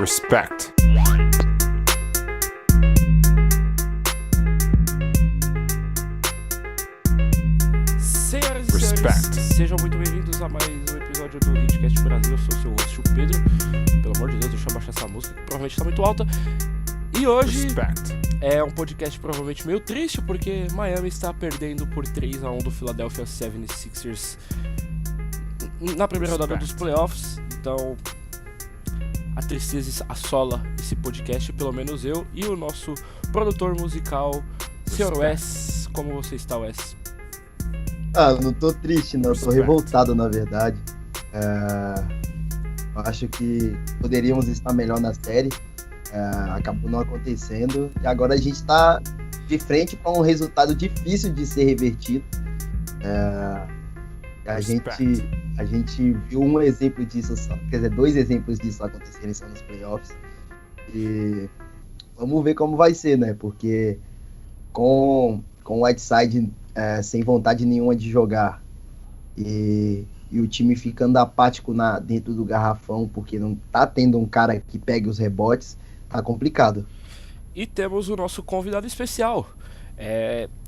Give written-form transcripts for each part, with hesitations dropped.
Respect. Senhoras e Respect. senhores, sejam muito bem-vindos a mais um episódio do Hitcast Brasil. Eu sou o seu host, o Pedro. Pelo amor de Deus, deixa eu baixar essa música, que provavelmente está muito alta. E hoje Respect. é um podcast provavelmente meio triste, porque Miami está perdendo por 3-1 do Philadelphia 76ers na primeira rodada dos playoffs. Então, a tristeza assola esse podcast, pelo menos eu e o nosso produtor musical, Sr. Wes. Como você está, Wes? Não tô triste, não. Tô revoltado, na verdade. Eu acho que poderíamos estar melhor na série. Acabou não acontecendo. E agora a gente tá de frente para um resultado difícil de ser revertido. A gente viu um exemplo disso, quer dizer, 2 exemplos disso acontecerem só nos playoffs. E vamos ver como vai ser, né? Porque com o Whiteside sem vontade nenhuma de jogar e o time ficando apático dentro do garrafão porque não tá tendo um cara que pegue os rebotes, tá complicado. E temos o nosso convidado especial.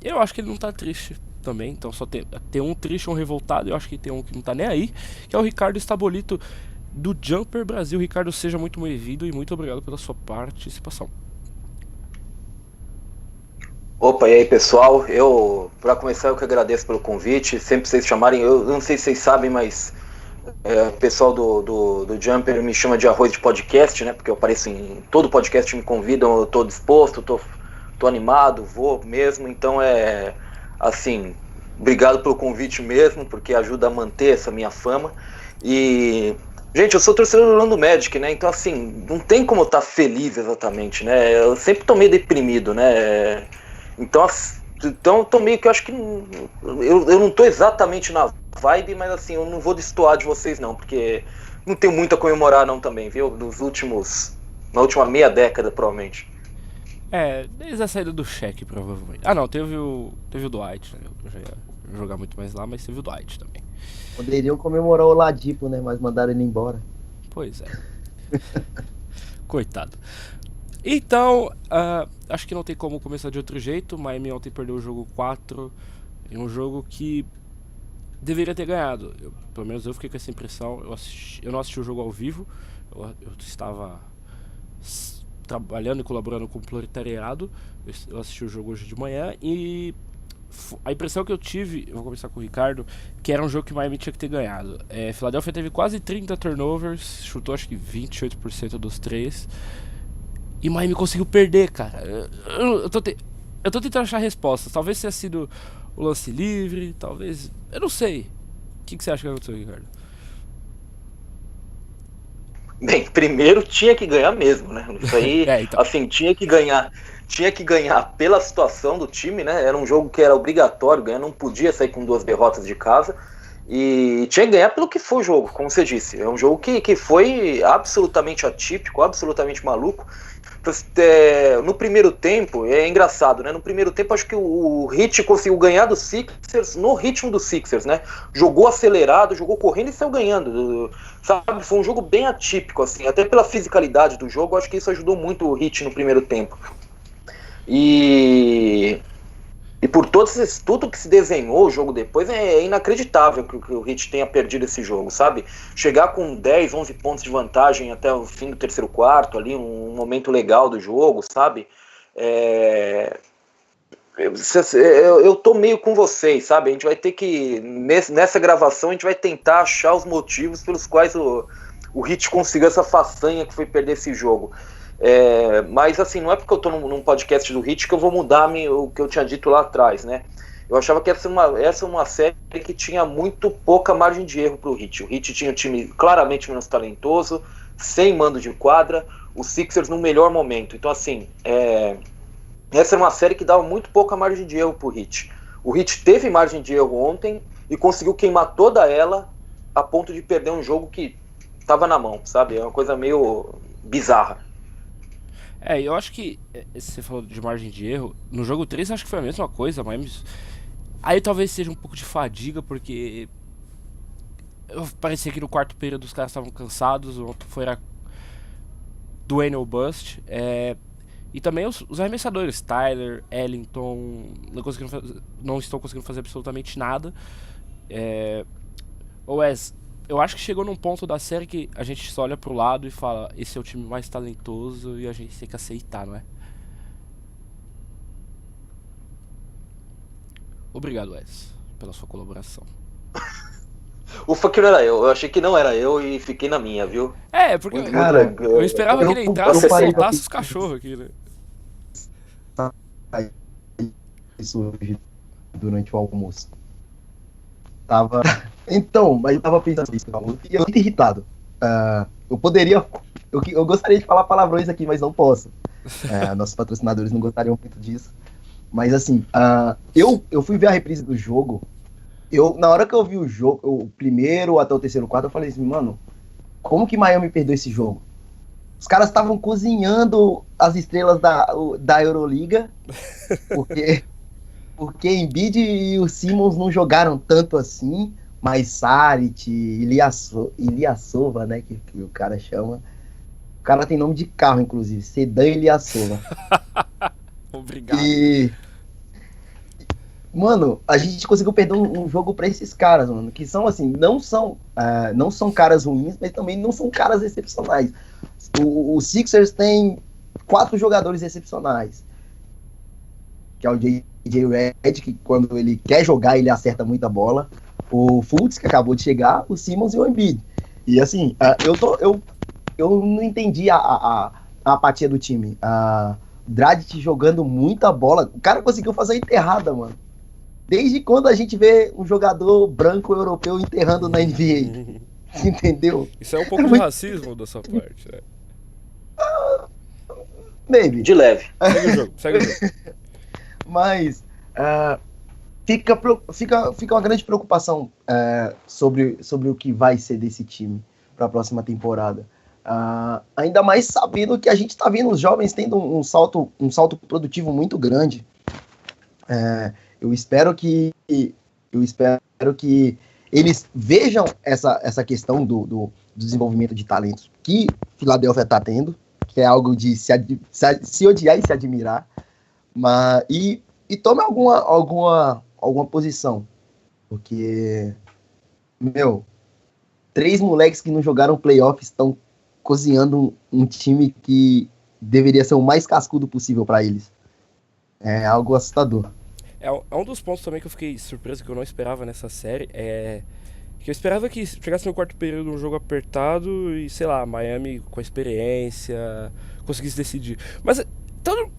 Eu acho que ele não tá triste também, então só tem um triste e um revoltado. Eu acho que tem um que não tá nem aí, que é o Ricardo Estabolito do Jumper Brasil. Ricardo, seja muito bem-vindo e muito obrigado pela sua participação. Opa, e aí pessoal, pra começar eu que agradeço pelo convite, sempre vocês chamarem, eu não sei se vocês sabem, mas o pessoal do Jumper me chama de arroz de podcast, né, porque eu apareço em todo podcast, me convidam, eu tô disposto, tô animado, vou mesmo, então assim, obrigado pelo convite mesmo, porque ajuda a manter essa minha fama. E gente, eu sou torcedor do Orlando Magic, né, então assim, não tem como eu estar feliz exatamente, né, eu sempre tô meio deprimido, né. Então tô meio que eu acho que eu não tô exatamente na vibe, mas assim, eu não vou destoar de vocês não, porque não tenho muito a comemorar não também, viu? Na última meia década, provavelmente. Desde a saída do Shaq, provavelmente. Não, teve o Dwight, né? Eu já ia jogar muito mais lá, mas teve o Dwight também. Poderiam comemorar o Oladipo, né? Mas mandaram ele embora. Pois é. Coitado. Então, acho que não tem como começar de outro jeito. Miami ontem perdeu o jogo 4 em um jogo que deveria ter ganhado. Pelo menos eu fiquei com essa impressão. Eu não assisti o jogo ao vivo. Eu estava trabalhando e colaborando com o proletariado. Eu assisti o jogo hoje de manhã e a impressão que eu tive, eu vou começar com o Ricardo, que era um jogo que o Miami tinha que ter ganhado. Philadelphia teve quase 30 turnovers, chutou acho que 28% dos 3. E Miami conseguiu perder, cara. Eu tô tentando achar respostas. Talvez tenha sido o lance livre, talvez... Eu não sei. O que você acha que aconteceu, Ricardo? Bem, primeiro tinha que ganhar mesmo, né? Isso aí, então. Assim, tinha que ganhar pela situação do time, né? Era um jogo que era obrigatório ganhar, não podia sair com 2 derrotas de casa. E tinha que ganhar pelo que foi o jogo, como você disse. É um jogo que foi absolutamente atípico, absolutamente maluco. No primeiro tempo, é engraçado, né? No primeiro tempo, acho que o Heat conseguiu ganhar do Sixers no ritmo do Sixers, né? Jogou acelerado, jogou correndo e saiu ganhando, sabe? Foi um jogo bem atípico, assim, até pela fisicalidade do jogo, acho que isso ajudou muito o Heat no primeiro tempo. E por tudo que se desenhou o jogo depois, é inacreditável que o Heat tenha perdido esse jogo, sabe? Chegar com 10, 11 pontos de vantagem até o fim do terceiro quarto, ali, um momento legal do jogo, sabe? Eu tô meio com vocês, sabe? A gente vai ter que, nessa gravação, a gente vai tentar achar os motivos pelos quais o Heat conseguiu essa façanha que foi perder esse jogo. Mas assim, não é porque eu tô num podcast do Heat que eu vou mudar o que eu tinha dito lá atrás, né? Eu achava que essa é uma série que tinha muito pouca margem de erro pro Heat. O Heat tinha um time claramente menos talentoso, sem mando de quadra, os Sixers no melhor momento. Então assim, essa é uma série que dava muito pouca margem de erro pro Heat. O Heat teve margem de erro ontem e conseguiu queimar toda ela a ponto de perder um jogo que tava na mão, sabe? É uma coisa meio bizarra. Eu acho que você falou de margem de erro. No jogo 3 acho que foi a mesma coisa, mas aí talvez seja um pouco de fadiga, porque parecia que no quarto período os caras estavam cansados. Foi Dwayne ou Bust. E também os arremessadores, Tyler, Ellington, não estão conseguindo fazer absolutamente nada. Wes, eu acho que chegou num ponto da série que a gente só olha pro lado e fala, esse é o time mais talentoso e a gente tem que aceitar, não é? Obrigado, Wes, pela sua colaboração. Ufa que não era eu achei que não era eu e fiquei na minha, viu? Porque Cara, eu esperava que ele entrasse e parei pra soltasse os cachorros aqui, né? Isso hoje durante o almoço. Então, mas eu tava pensando nisso, eu fiquei muito irritado. Eu gostaria de falar palavrões aqui, mas não posso. Nossos patrocinadores não gostariam muito disso. Mas assim, eu fui ver a reprise do jogo. Na hora que eu vi o jogo, o primeiro até o terceiro quarto, eu falei assim, mano, como que Miami perdeu esse jogo? Os caras estavam cozinhando as estrelas da Euroliga, porque Embiid e o Simmons não jogaram tanto assim, mas Saric, Ilyasova, né, que o cara chama. O cara tem nome de carro, inclusive, Sedan Ilyasova. Obrigado. Mano, a gente conseguiu perder um jogo pra esses caras, mano, que são assim, não são caras ruins, mas também não são caras excepcionais. O Sixers tem 4 jogadores excepcionais, que é o J.J. Redick, que quando ele quer jogar, ele acerta muita bola, o Fultz, que acabou de chegar, o Simmons e o Embiid. E assim, eu não entendi a apatia do time. Dragic jogando muita bola, o cara conseguiu fazer a enterrada, mano. Desde quando a gente vê um jogador branco europeu enterrando na NBA? Entendeu? Isso é um pouco de racismo da sua parte, né? Maybe. De leve. Segue o jogo. Mas fica uma grande preocupação sobre o que vai ser desse time para a próxima temporada. Ainda mais sabendo que a gente está vendo os jovens tendo um salto produtivo muito grande. Eu espero que eles vejam essa questão do desenvolvimento de talentos que Filadélfia está tendo, que é algo de se odiar e se admirar, e tome alguma posição, porque, 3 moleques que não jogaram playoffs estão cozinhando um time que deveria ser o mais cascudo possível para eles. É algo assustador. É um dos pontos também que eu fiquei surpreso, que eu não esperava nessa série, que eu esperava que chegasse no quarto período um jogo apertado e, sei lá, Miami com a experiência conseguisse decidir. Mas então,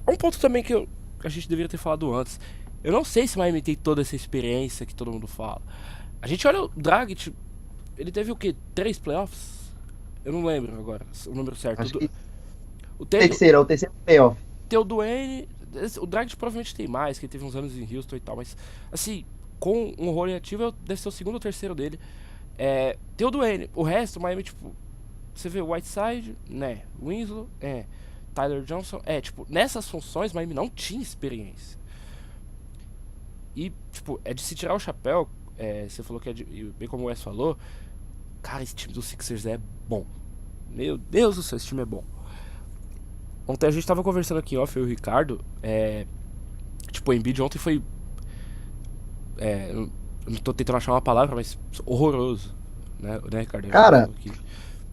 um ponto também que a gente deveria ter falado antes. Eu não sei se Miami tem toda essa experiência que todo mundo fala. A gente olha o Dragic, ele teve o quê? 3 playoffs? Eu não lembro agora o número certo. Acho que o terceiro playoff. Tem o Dwayne. O Dragic provavelmente tem mais, que ele teve uns anos em Houston e tal, mas assim, com um role ativo deve ser o segundo ou terceiro dele. Tem o Dwayne, o resto, Miami, tipo, você vê o Whiteside, né, Winslow, Tyler Johnson, tipo, nessas funções Miami não tinha experiência. E, tipo, é de se tirar o chapéu, você falou que bem como o Wes falou, cara, esse time do Sixers é bom. Meu Deus do céu, esse time é bom. Ontem a gente tava conversando aqui em off, eu e o Ricardo, tipo, o Embiid ontem foi, eu não tô tentando achar uma palavra, mas horroroso, né Ricardo? Cara,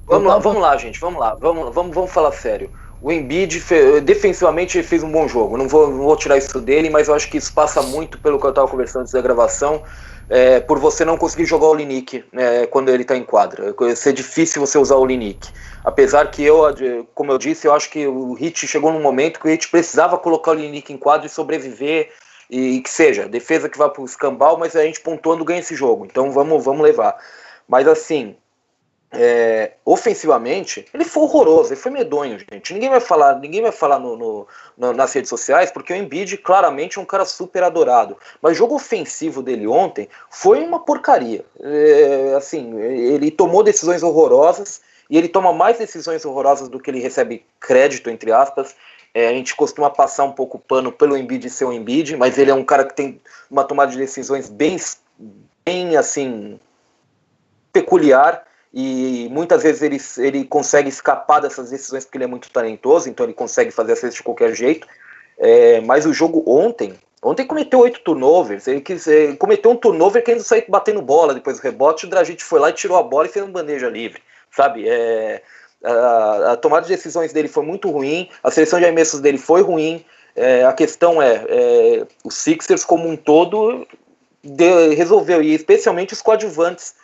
vamos lá, gente, vamos falar sério. O Embiid, defensivamente, ele fez um bom jogo, não vou tirar isso dele, mas eu acho que isso passa muito pelo que eu tava conversando antes da gravação, por você não conseguir jogar o Olynyk, quando ele tá em quadra. Vai ser difícil você usar o Olynyk. Apesar que como eu disse, eu acho que o Heat chegou num momento que o Heat precisava colocar o Olynyk em quadra e sobreviver, e que seja, defesa que vai pro escambau, mas a gente pontuando ganha esse jogo, então vamos levar. Mas assim, ofensivamente, ele foi horroroso, ele foi medonho, gente. Ninguém vai falar nas redes sociais, porque o Embiid claramente é um cara super adorado. Mas o jogo ofensivo dele ontem foi uma porcaria. Assim, ele tomou decisões horrorosas, e ele toma mais decisões horrorosas do que ele recebe crédito, entre aspas. A gente costuma passar um pouco o pano pelo Embiid ser o Embiid, mas ele é um cara que tem uma tomada de decisões bem assim, peculiar. e muitas vezes ele consegue escapar dessas decisões porque ele é muito talentoso, então ele consegue fazer a cesta de qualquer jeito. Mas o jogo ontem cometeu 8 turnovers, ele cometeu um turnover querendo sair batendo bola depois do rebote, o Dragic foi lá e tirou a bola e fez uma bandeja livre, sabe? A tomada de decisões dele foi muito ruim, a seleção de arremessos dele foi ruim. A questão os Sixers como um todo resolveu, e especialmente os coadjuvantes,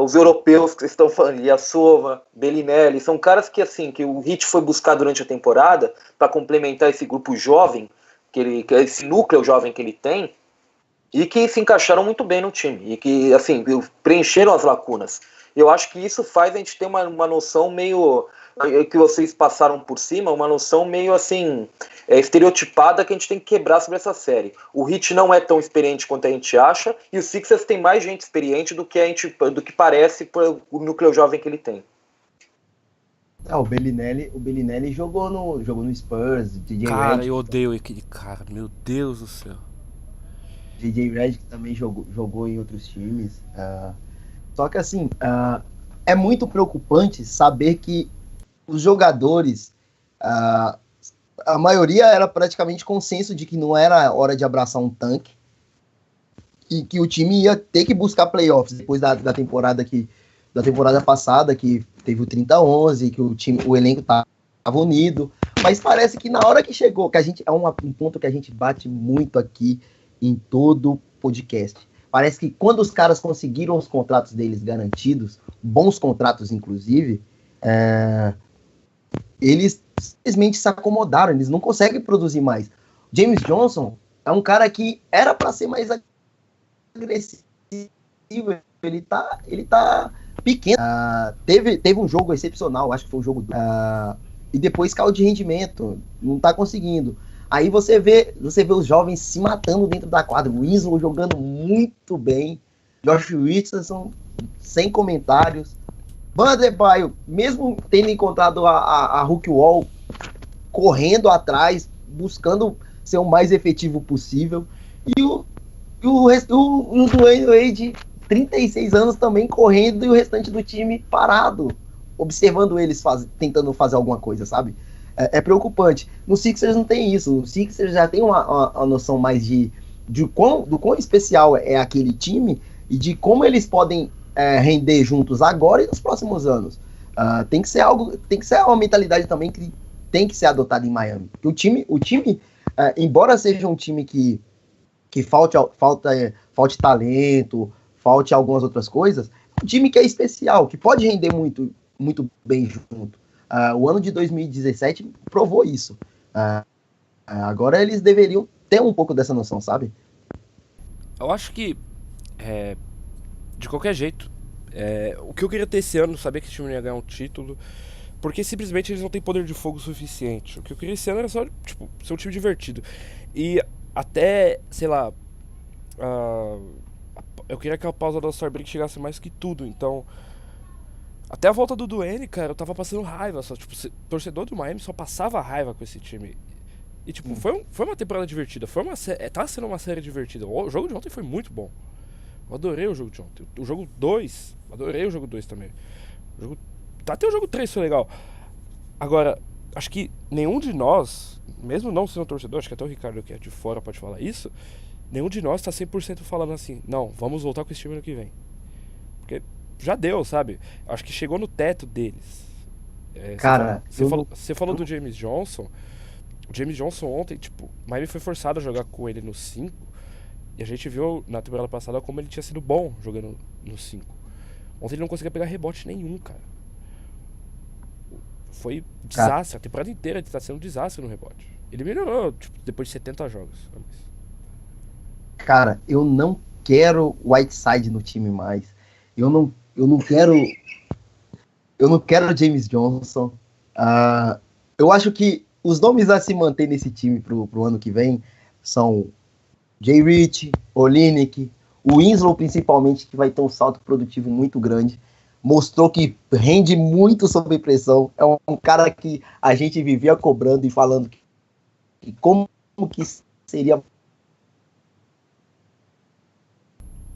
os europeus que estão falando, Ilyasova, Bellinelli, são caras que o Heat foi buscar durante a temporada para complementar esse grupo jovem, esse núcleo jovem que ele tem, e que se encaixaram muito bem no time, e que preencheram as lacunas. Eu acho que isso faz a gente ter uma noção meio, que vocês passaram por cima, uma noção meio estereotipada que a gente tem que quebrar sobre essa série. O Heat não é tão experiente quanto a gente acha, e o Sixers tem mais gente experiente do que parece por o núcleo jovem que ele tem. O Bellinelli jogou no Spurs, DJ Cara, Redick, eu odeio aquele cara, meu Deus do céu. DJ Redick também jogou em outros times. Só que é muito preocupante saber que os jogadores, a maioria era praticamente consenso de que não era hora de abraçar um tanque e que o time ia ter que buscar playoffs depois da temporada passada, que teve o 30-11, que o elenco estava unido, mas parece que na hora que chegou, que a gente um ponto que a gente bate muito aqui em todo podcast. Parece que quando os caras conseguiram os contratos deles garantidos, bons contratos inclusive, eles simplesmente se acomodaram, eles não conseguem produzir mais. James Johnson é um cara que era para ser mais agressivo, ele tá pequeno. Teve um jogo excepcional, acho que foi o jogo e depois caiu de rendimento, não tá conseguindo. Aí você vê os jovens se matando dentro da quadra. O Winslow jogando muito bem. Josh Richardson, sem comentários. Bam Adebayo, mesmo tendo encontrado a Hulk Wall, correndo atrás, buscando ser o mais efetivo possível. E o Dwayne Wade, 36 anos também correndo, e o restante do time parado, observando eles tentando fazer alguma coisa, sabe? É preocupante. No Sixers não tem isso. O Sixers já tem uma noção mais do quão especial é aquele time e de como eles podem render juntos agora e nos próximos anos. Tem que ser uma mentalidade também que tem que ser adotada em Miami. O time embora seja um time que falte talento, falte algumas outras coisas, é um time que é especial, que pode render muito, muito bem junto. O ano de 2017 provou isso. Agora eles deveriam ter um pouco dessa noção, sabe? Eu acho que, de qualquer jeito, o que eu queria ter esse ano, saber que esse time ia ganhar um título, porque simplesmente eles não têm poder de fogo suficiente. O que eu queria esse ano era só, ser um time divertido. E até, sei lá, eu queria que a pausa da All-Star Break chegasse mais que tudo, então... Até a volta do Dwayne, cara, eu tava passando raiva. Torcedor do Miami só passava raiva com esse time. E, foi uma temporada divertida. Tá sendo uma série divertida. O jogo de ontem foi muito bom. Eu adorei o jogo de ontem. O jogo 2, adorei o jogo 2 também. Até o jogo 3 foi legal. Agora, acho que nenhum de nós, mesmo não sendo torcedor, acho que até o Ricardo que é de fora pode falar isso, nenhum de nós tá 100% falando assim, não, vamos voltar com esse time ano que vem. Porque... já deu, sabe? Acho que chegou no teto deles. Cara, você falou do James Johnson. O James Johnson ontem, Miami foi forçado a jogar com ele no 5. E a gente viu na temporada passada como ele tinha sido bom jogando no 5. Ontem ele não conseguia pegar rebote nenhum, cara. Foi desastre. A temporada inteira ele tá sendo um desastre no rebote. Ele melhorou, depois de 70 jogos. Cara, eu não quero Whiteside no time mais. Eu não quero James Johnson. Eu acho que os nomes a se manter nesse time pro ano que vem são Jay Rich, Olynyk, o Winslow principalmente, que vai ter um salto produtivo muito grande. Mostrou que rende muito sob pressão. É um cara que a gente vivia cobrando e falando que como que seria...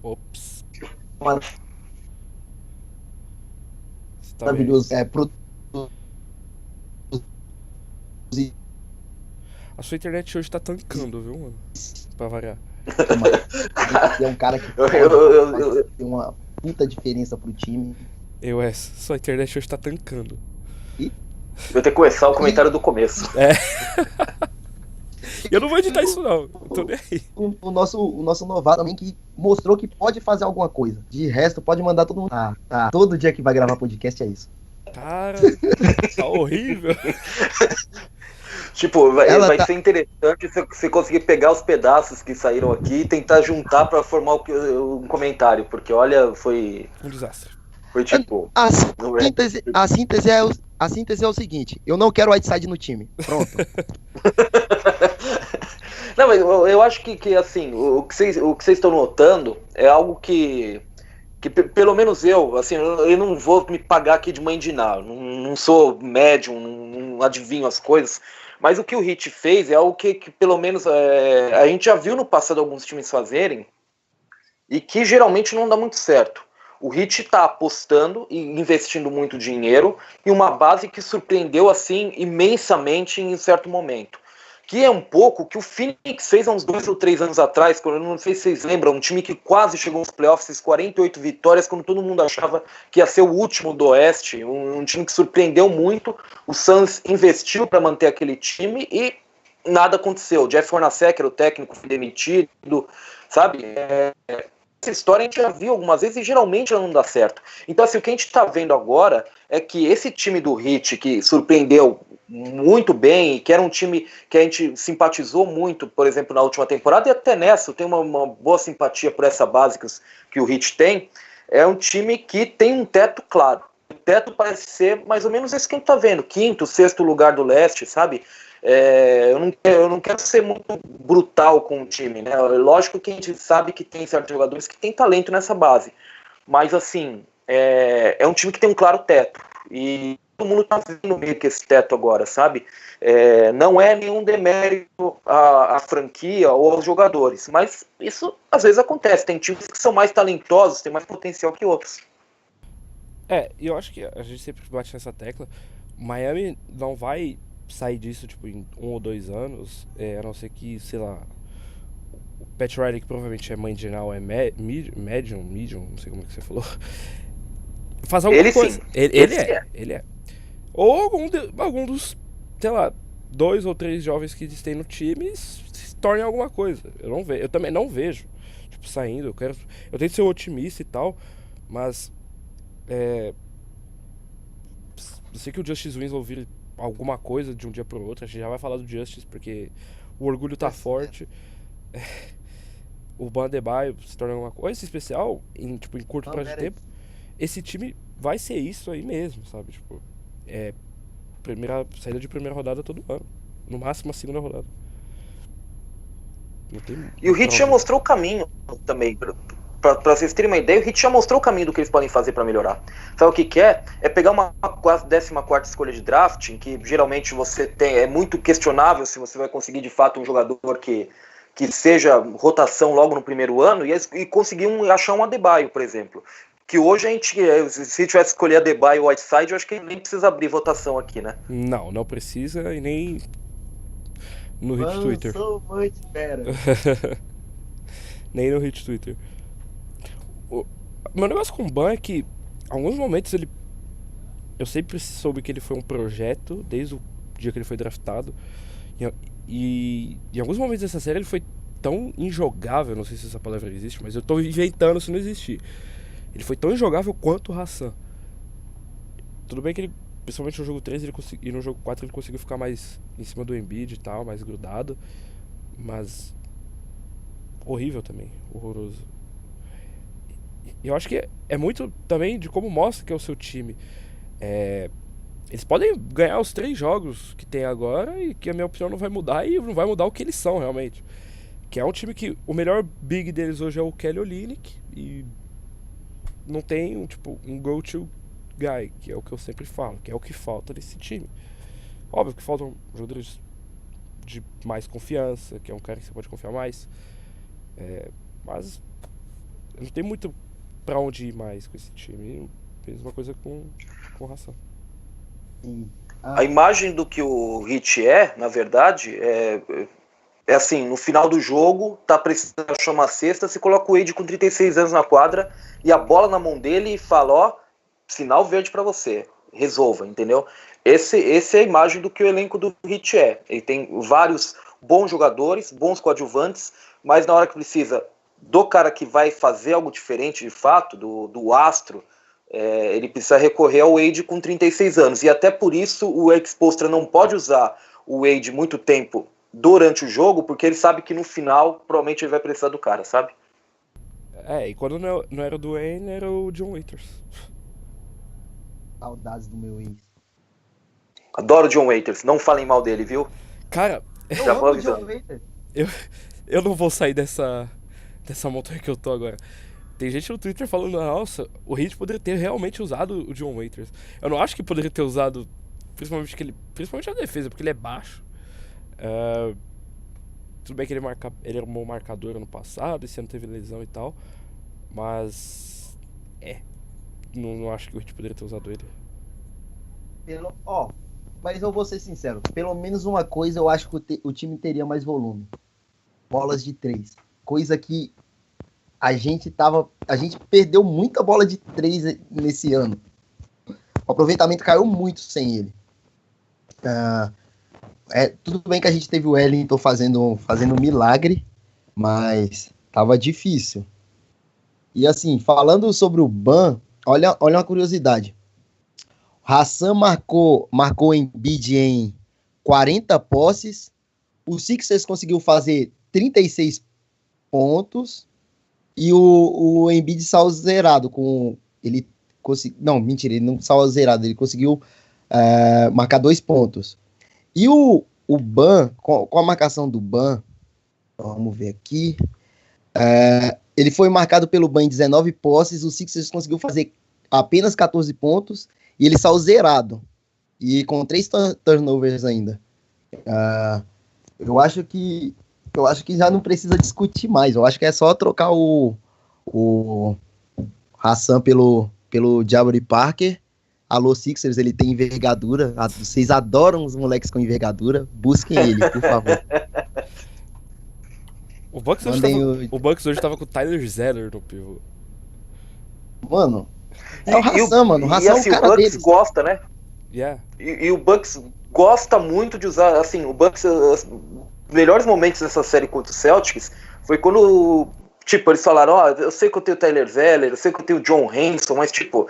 Ops. maravilhoso. A sua internet hoje tá tancando, viu, mano? Pra variar. É um cara que tem uma puta diferença pro time. Sua internet hoje tá tancando. E Vou ter que começar o comentário do começo. Eu não vou editar isso, não. Eu tô nem aí. o nosso novato também, que mostrou que pode fazer alguma coisa. De resto, pode mandar todo mundo. Tá. Todo dia que vai gravar podcast é isso. Cara, tá horrível. Tipo, vai ser interessante se você conseguir pegar os pedaços que saíram aqui e tentar juntar pra formar um comentário, porque olha, foi um desastre. Foi tipo... A síntese é o seguinte: eu não quero Whiteside no time. Pronto. Não, mas eu acho que assim, o que vocês estão notando é algo que pelo menos eu não vou me pagar aqui de mãe de nada, não sou médium, não adivinho as coisas, mas o que o Heat fez é algo que pelo menos a gente já viu no passado alguns times fazerem e que geralmente não dá muito certo. O Heat está apostando e investindo muito dinheiro em uma base que surpreendeu assim imensamente em certo momento. Que é um pouco o que o Phoenix fez há uns 2 ou 3 anos atrás, quando, não sei se vocês lembram, um time que quase chegou nos playoffs, 48 vitórias, quando todo mundo achava que ia ser o último do Oeste, um time que surpreendeu muito. O Suns investiu para manter aquele time e nada aconteceu. O Jeff Hornacek era o técnico, foi demitido, sabe? Essa história a gente já viu algumas vezes e geralmente ela não dá certo. Então, assim, o que a gente está vendo agora é que esse time do Heat, que surpreendeu muito bem, que era um time que a gente simpatizou muito, por exemplo, na última temporada, e até nessa, eu tenho uma boa simpatia por essa base que o Heat tem, é um time que tem um teto claro. O teto parece ser mais ou menos esse que a gente está vendo, 5º, 6º lugar do leste, sabe? Eu não quero ser muito brutal com o time, né? Lógico que a gente sabe que tem certos jogadores que têm talento nessa base, mas assim, é um time que tem um claro teto, e todo mundo tá vendo meio que esse teto agora, sabe? Não é nenhum demérito à franquia ou aos jogadores, mas isso às vezes acontece, tem times que são mais talentosos, têm mais potencial que outros. E eu acho que a gente sempre bate nessa tecla. Miami não vai sair disso tipo em 1 ou 2 anos, a não ser que, sei lá, o Pat Riley, que provavelmente é mãe general, é medium, não sei como é que você falou, faz alguma coisa. Sim. Ele é. Ou algum dos, sei lá, 2 ou 3 jovens que existem no time se tornem alguma coisa. Eu também não vejo tipo saindo. Eu tento ser otimista e tal, mas eu sei que o Justice Winslow vira alguma coisa de um dia pro outro. A gente já vai falar do Justice porque o orgulho tá forte. O Bam Adebayo se torna alguma coisa especial em curto prazo de tempo. Esse time vai ser isso aí mesmo, sabe? Tipo, saída de primeira rodada todo ano, no máximo a segunda rodada. E o Heat já mostrou o caminho também. Pra vocês terem uma ideia, o Heat já mostrou o caminho do que eles podem fazer pra melhorar. Sabe o que é? É pegar uma 14ª escolha de draft, em que geralmente é muito questionável se você vai conseguir de fato um jogador que seja rotação logo no primeiro ano, e conseguir achar um Adebayo, por exemplo. Que hoje se tivesse escolher Adebayo ou Whiteside, eu acho que nem precisa abrir votação aqui, né? Não precisa, e nem no Hit Twitter. Nem no Hit Twitter. O meu negócio com o Ban é que, em alguns momentos, eu sempre soube que ele foi um projeto, desde o dia que ele foi draftado. E em alguns momentos dessa série ele foi tão injogável, não sei se essa palavra existe, mas eu tô inventando se não existir. Ele foi tão injogável quanto o Hassan. Tudo bem que ele, principalmente no jogo 3 e no jogo 4, ele conseguiu ficar mais em cima do Embiid e tal, mais grudado. Mas horrível também, horroroso. E eu acho que é muito também de como mostra que é o seu time. Eles podem ganhar os 3 jogos que tem agora e que a minha opinião não vai mudar, e não vai mudar o que eles são realmente. Que é um time que o melhor big deles hoje é o Kelly Olynyk, e não tem um go-to guy, que é o que eu sempre falo, que é o que falta nesse time. Óbvio que faltam jogadores de mais confiança, que é um cara que você pode confiar mais, mas não tem muito pra onde ir mais com esse time. Mesma coisa com ração. Sim. A imagem do que o Heat é, na verdade, é assim, no final do jogo, tá precisando achar uma cesta, você coloca o Wade com 36 anos na quadra e a bola na mão dele e fala, ó, sinal verde pra você, resolva, entendeu? Esse é a imagem do que o elenco do Heat é. Ele tem vários bons jogadores, bons coadjuvantes, mas na hora que precisa do cara que vai fazer algo diferente de fato, do astro, ele precisa recorrer ao Wade com 36 anos. E até por isso o Ex-Postra não pode usar o Wade muito tempo durante o jogo, porque ele sabe que no final provavelmente ele vai precisar do cara, sabe? E quando não era o Dwayne, era o John Waiters. Saudades do meu ex. Adoro o John Waiters, não falem mal dele, viu? Cara, Já vou amo o John avisando. Waiters. eu não vou sair dessa montanha que eu tô agora. Tem gente no Twitter falando, nossa, o Heat poderia ter realmente usado o John Waiters. Eu não acho que poderia ter usado, principalmente a defesa, porque ele é baixo. Tudo bem que ele era um bom marcador ano passado, esse ano teve lesão e tal, mas não acho que o Heat poderia ter usado ele. Mas eu vou ser sincero, pelo menos uma coisa eu acho que o time teria mais volume. Bolas de 3. Coisa que a gente perdeu muita bola de 3 nesse ano. O aproveitamento caiu muito sem ele. Tudo bem que a gente teve o Wellington fazendo um milagre, mas tava difícil. E assim, falando sobre o Ban, olha uma curiosidade. Hassan marcou o Embiid em 40 posses, o Sixers conseguiu fazer 36 pontos e o Embiid saiu zerado ele não saiu zerado, ele conseguiu marcar 2 pontos. E o Ban, com a marcação do Ban, vamos ver aqui, ele foi marcado pelo Ban em 19 posses, o Sixers conseguiu fazer apenas 14 pontos e ele saiu zerado. E com 3 turnovers ainda. Eu acho que já não precisa discutir mais. Eu acho que é só trocar o Hassan pelo Jabari Parker. Alô, Sixers, ele tem envergadura. Vocês adoram os moleques com envergadura. Busquem ele, por favor. O Bucks hoje tava com o Tyler Zeller no pivô. Mano, é o Hassan, mano. O Hassan assim, é o cara Bucks deles. gosta, né? Yeah. E o Bucks gosta muito de usar, assim, o Bucks, os melhores momentos dessa série contra o Celtics foi quando, tipo, eles falaram, eu sei que eu tenho o Tyler Zeller, eu sei que eu tenho o John Henson, mas, tipo,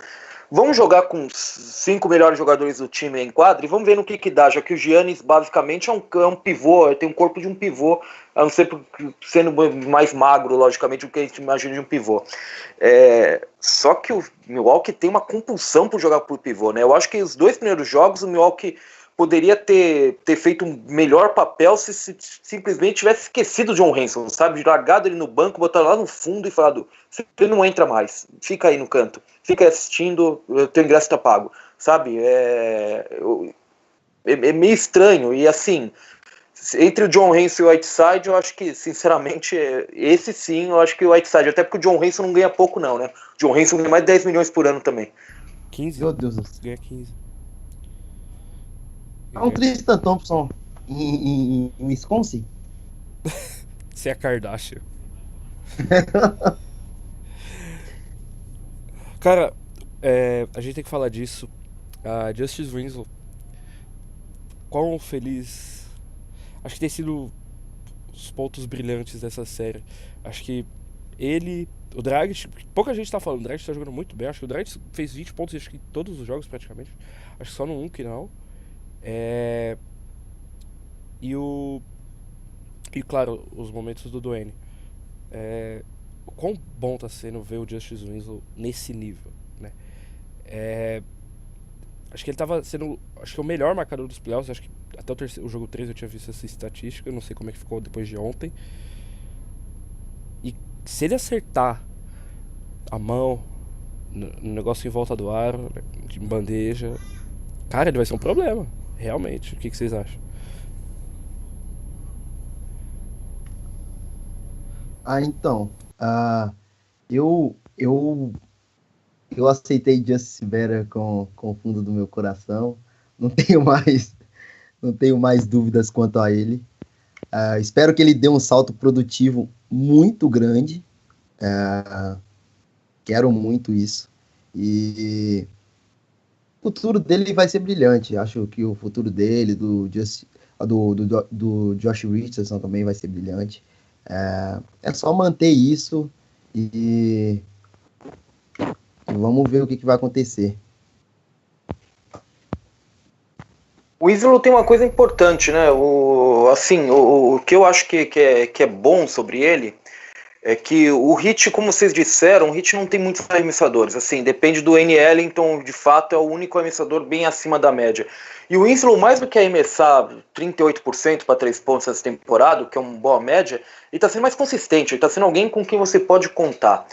vamos jogar com os 5 melhores jogadores do time em quadra e vamos ver no que dá, já que o Giannis basicamente é um pivô, tem um corpo de um pivô, a não ser sendo mais magro, logicamente, do que a gente imagina de um pivô. Só que o Milwaukee tem uma compulsão por jogar por pivô, né? Eu acho que os 2 primeiros jogos o Milwaukee poderia ter feito um melhor papel se simplesmente tivesse esquecido o John Henson, sabe? Largado ele no banco, botado lá no fundo e falado, você não entra mais, fica aí no canto, fica aí assistindo, o teu ingresso tá pago, sabe? É meio estranho, e assim, entre o John Henson e o Whiteside, eu acho que, sinceramente, esse sim, eu acho que o Whiteside, até porque o John Henson não ganha pouco não, né? O John Henson ganha mais de 10 milhões por ano também. 15? Meu Deus do céu. Ganha 15. É um Tristan Thompson em Wisconsin? Você é Kardashian. Cara, a gente tem que falar disso. A Justice Winslow, quão feliz. Acho que tem sido os pontos brilhantes dessa série. Acho que ele, o Dragic, pouca gente tá falando, o Dragic tá jogando muito bem. Acho que o Dragic fez 20 pontos acho que em todos os jogos praticamente. Acho que só no 1 que não. E claro, os momentos do Dwayne. O quão bom tá sendo ver o Justice Winslow nesse nível, né? Acho que ele tava sendo, acho que o melhor marcador dos playoffs. Acho que até o jogo 3 eu tinha visto essa estatística. Eu não sei como é que ficou depois de ontem. E se ele acertar a mão no negócio em volta do aro, de bandeja, cara, ele vai ser um problema, realmente. O que vocês acham? Então, eu eu aceitei Justice Better com o fundo do meu coração. Não tenho mais dúvidas quanto a ele. Espero que ele dê um salto produtivo muito grande. Quero muito isso. E o futuro dele vai ser brilhante. Acho que o futuro dele, do Josh Richardson também vai ser brilhante. É só manter isso e vamos ver o que vai acontecer. O Winslow tem uma coisa importante, né? O que eu acho que é bom sobre ele é que o Heat, como vocês disseram, o Heat não tem muitos arremessadores. Assim, depende do N. Ellington, de fato, é o único arremessador bem acima da média. E o Winslow, mais do que arremessar 38% para 3 pontos essa temporada, que é uma boa média, ele está sendo mais consistente, ele está sendo alguém com quem você pode contar.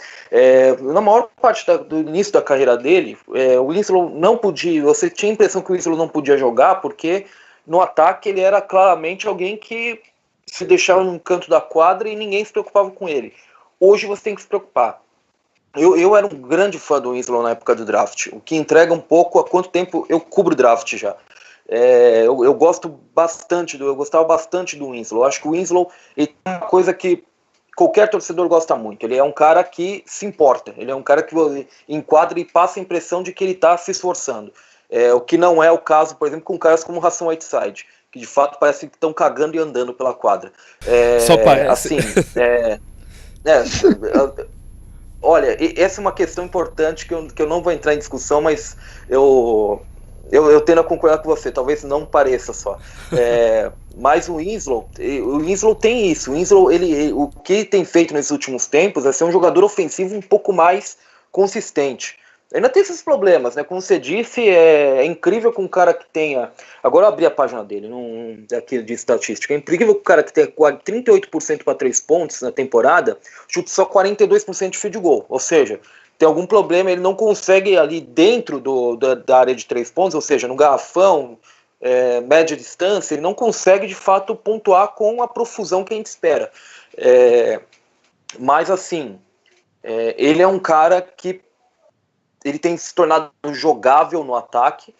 Na maior parte do início da carreira dele, o Winslow não podia, você tinha a impressão que o Winslow não podia jogar, porque no ataque ele era claramente alguém que se deixava num canto da quadra e ninguém se preocupava com ele. Hoje você tem que se preocupar. Eu era um grande fã do Winslow na época do draft, o que entrega um pouco a quanto tempo eu cubro draft já. Eu gostava bastante do Winslow. Eu acho que o Winslow é uma coisa que qualquer torcedor gosta muito. Ele é um cara que se importa. Ele é um cara que enquadra e passa a impressão de que ele está se esforçando. O que não é o caso, por exemplo, com caras como o Hassan Whiteside, que de fato parece que estão cagando e andando pela quadra. Só parece. Assim, olha, essa é uma questão importante que eu não vou entrar em discussão, mas eu tendo a concordar com você, talvez não pareça só. Mas o Winslow tem isso. O Winslow, o que tem feito nesses últimos tempos é ser um jogador ofensivo um pouco mais consistente. Ainda tem esses problemas, né? Como você disse, é incrível que um cara que tenha... Agora eu abri a página dele, aqui de estatística. É incrível que o cara que tenha 38% para 3 pontos na temporada chute só 42% de field goal. Ou seja, tem algum problema, ele não consegue ali dentro da área de 3 pontos, ou seja, no garrafão, média distância, ele não consegue de fato pontuar com a profusão que a gente espera. Mas assim, ele é um cara que ele tem se tornado jogável no ataque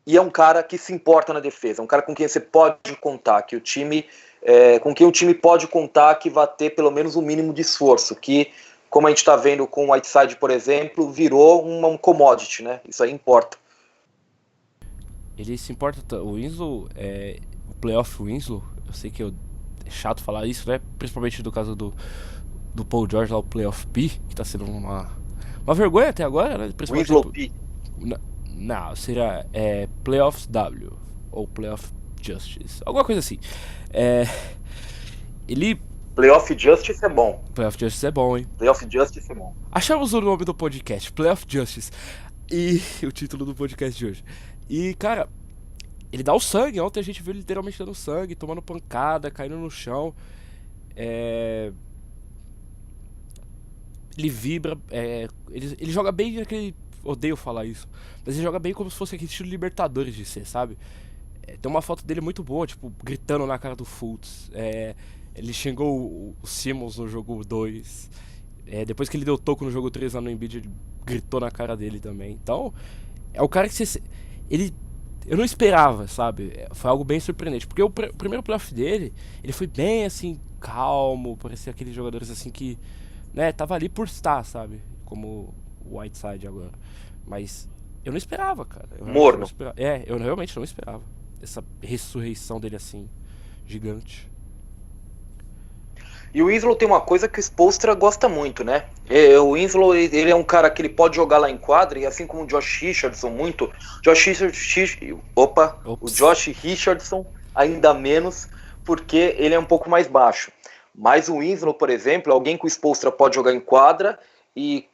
e é um cara que se importa na defesa, é um cara com quem você pode contar, com quem o time pode contar que vai ter pelo menos o mínimo de esforço, que, como a gente está vendo com o Whiteside, por exemplo, virou um commodity, né? Isso aí importa. Ele se importa, o Winslow, o playoff Winslow, eu sei que é chato falar isso, né? Principalmente no caso do Paul George lá, o playoff P, que tá sendo uma vergonha até agora, né? Winslow P. Não, seria Playoffs W ou Playoff Justice, alguma coisa assim. Playoff Justice é bom. Playoff Justice é bom, hein? Playoff Justice é bom. Achamos o nome do podcast, Playoff Justice, e o título do podcast de hoje. E, cara, ele dá o sangue. Ontem a gente viu ele literalmente dando sangue, tomando pancada, caindo no chão. Ele vibra, ele joga bem naquele... Odeio falar isso, mas ele joga bem como se fosse aquele estilo Libertadores de ser, sabe? Tem uma foto dele muito boa, tipo, gritando na cara do Fultz. Ele xingou o Simmons no jogo 2. Depois que ele deu toco no jogo 3 lá no Embiid, ele gritou na cara dele também. Então, é o cara que eu não esperava, sabe? Foi algo bem surpreendente, porque o primeiro playoff dele, ele foi bem, assim, calmo, parecia aqueles jogadores, assim, que... né, tava ali por estar, sabe? Como o Whiteside agora. Mas eu não esperava, cara. Morno. Eu realmente não esperava. Essa ressurreição dele assim, gigante. E o Winslow tem uma coisa que o Spoelstra gosta muito, né? O Winslow, ele é um cara que ele pode jogar lá em quadra, e assim como o Josh Richardson muito... O Josh Richardson ainda menos, porque ele é um pouco mais baixo. Mas o Winslow, por exemplo, é alguém que o Spoelstra pode jogar em quadra e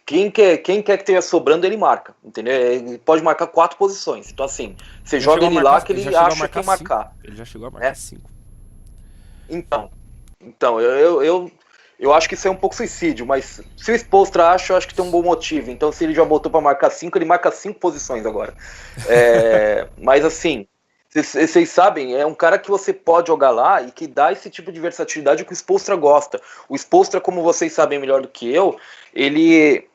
quem quer que esteja sobrando, ele marca, entendeu? Ele pode marcar 4 posições. Então, assim, você joga ele lá que ele acha que marcar. Ele já chegou a marcar 5. Então eu acho que isso é um pouco suicídio, mas se o Spoelstra acha, eu acho que tem um bom motivo. Então, se ele já botou para marcar 5, ele marca 5 posições agora. Mas, assim... Vocês sabem, é um cara que você pode jogar lá e que dá esse tipo de versatilidade que o Spoelstra gosta. O Spoelstra, como vocês sabem melhor do que eu, ele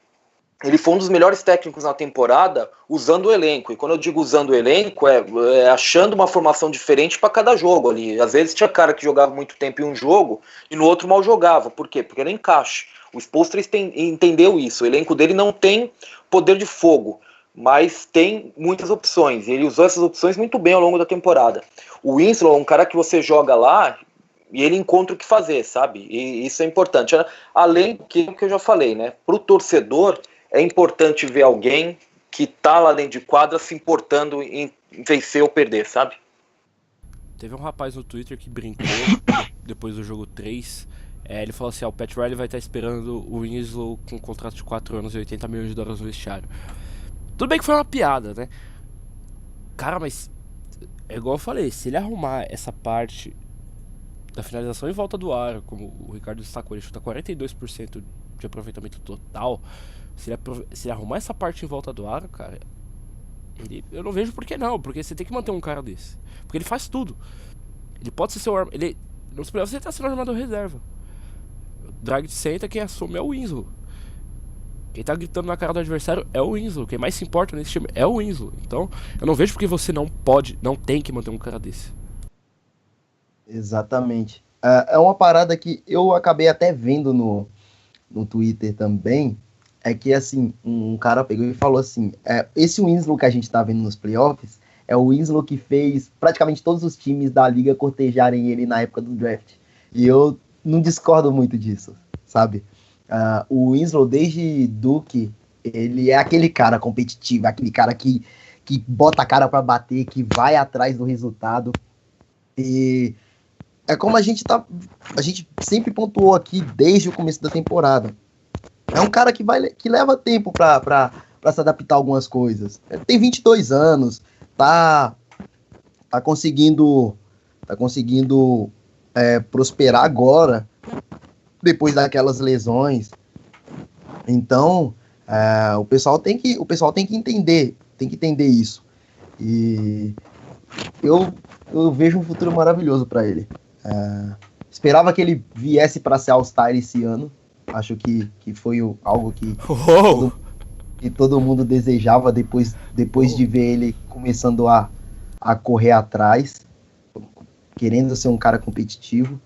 ele foi um dos melhores técnicos na temporada usando o elenco. E quando eu digo usando o elenco, é achando uma formação diferente para cada jogo ali. Às vezes tinha cara que jogava muito tempo em um jogo e no outro mal jogava. Por quê? Porque era encaixe. O Spoelstra entendeu isso. O elenco dele não tem poder de fogo, mas tem muitas opções. E ele usou essas opções muito bem ao longo da temporada. O Winslow é um cara que você joga lá e ele encontra o que fazer, sabe? E isso é importante. Além do que eu já falei, né? Para o torcedor, é importante ver alguém que tá lá dentro de quadra se importando em vencer ou perder, sabe? Teve um rapaz no Twitter que brincou depois do jogo 3. Ele falou assim, o Pat Riley vai estar esperando o Winslow com um contrato de 4 anos e 80 milhões de dólares no vestiário. Tudo bem que foi uma piada, né? Cara, mas é igual eu falei, se ele arrumar essa parte da finalização em volta do aro, como o Ricardo destacou, ele chuta 42% de aproveitamento total. Se ele arrumar essa parte em volta do aro, cara, eu não vejo por que não, porque você tem que manter um cara desse. Porque ele faz tudo. Ele pode ser seu armador. Nos playoffs ele tá sendo armador reserva. O Dragic senta, quem assume é o Winslow. Quem tá gritando na cara do adversário é o Winslow. Quem mais se importa nesse time é o Winslow. Então, eu não vejo porque você não tem que manter um cara desse. Exatamente. É uma parada que eu acabei até vendo no Twitter também, é que, assim, um cara pegou e falou assim, esse Winslow que a gente tá vendo nos playoffs é o Winslow que fez praticamente todos os times da liga cortejarem ele na época do draft. E eu não discordo muito disso, sabe? O Winslow, desde Duke, ele é aquele cara competitivo, aquele cara que bota a cara pra bater, que vai atrás do resultado. E é como a gente sempre pontuou aqui desde o começo da temporada. É um cara que leva tempo pra se adaptar a algumas coisas. Ele tem 22 anos, tá conseguindo prosperar agora, depois daquelas lesões. Então, o pessoal tem que entender isso. E eu vejo um futuro maravilhoso para ele. Esperava que ele viesse para ser All-Star esse ano. Acho que foi algo que todo mundo desejava depois de ver ele começando a correr atrás, querendo ser um cara competitivo.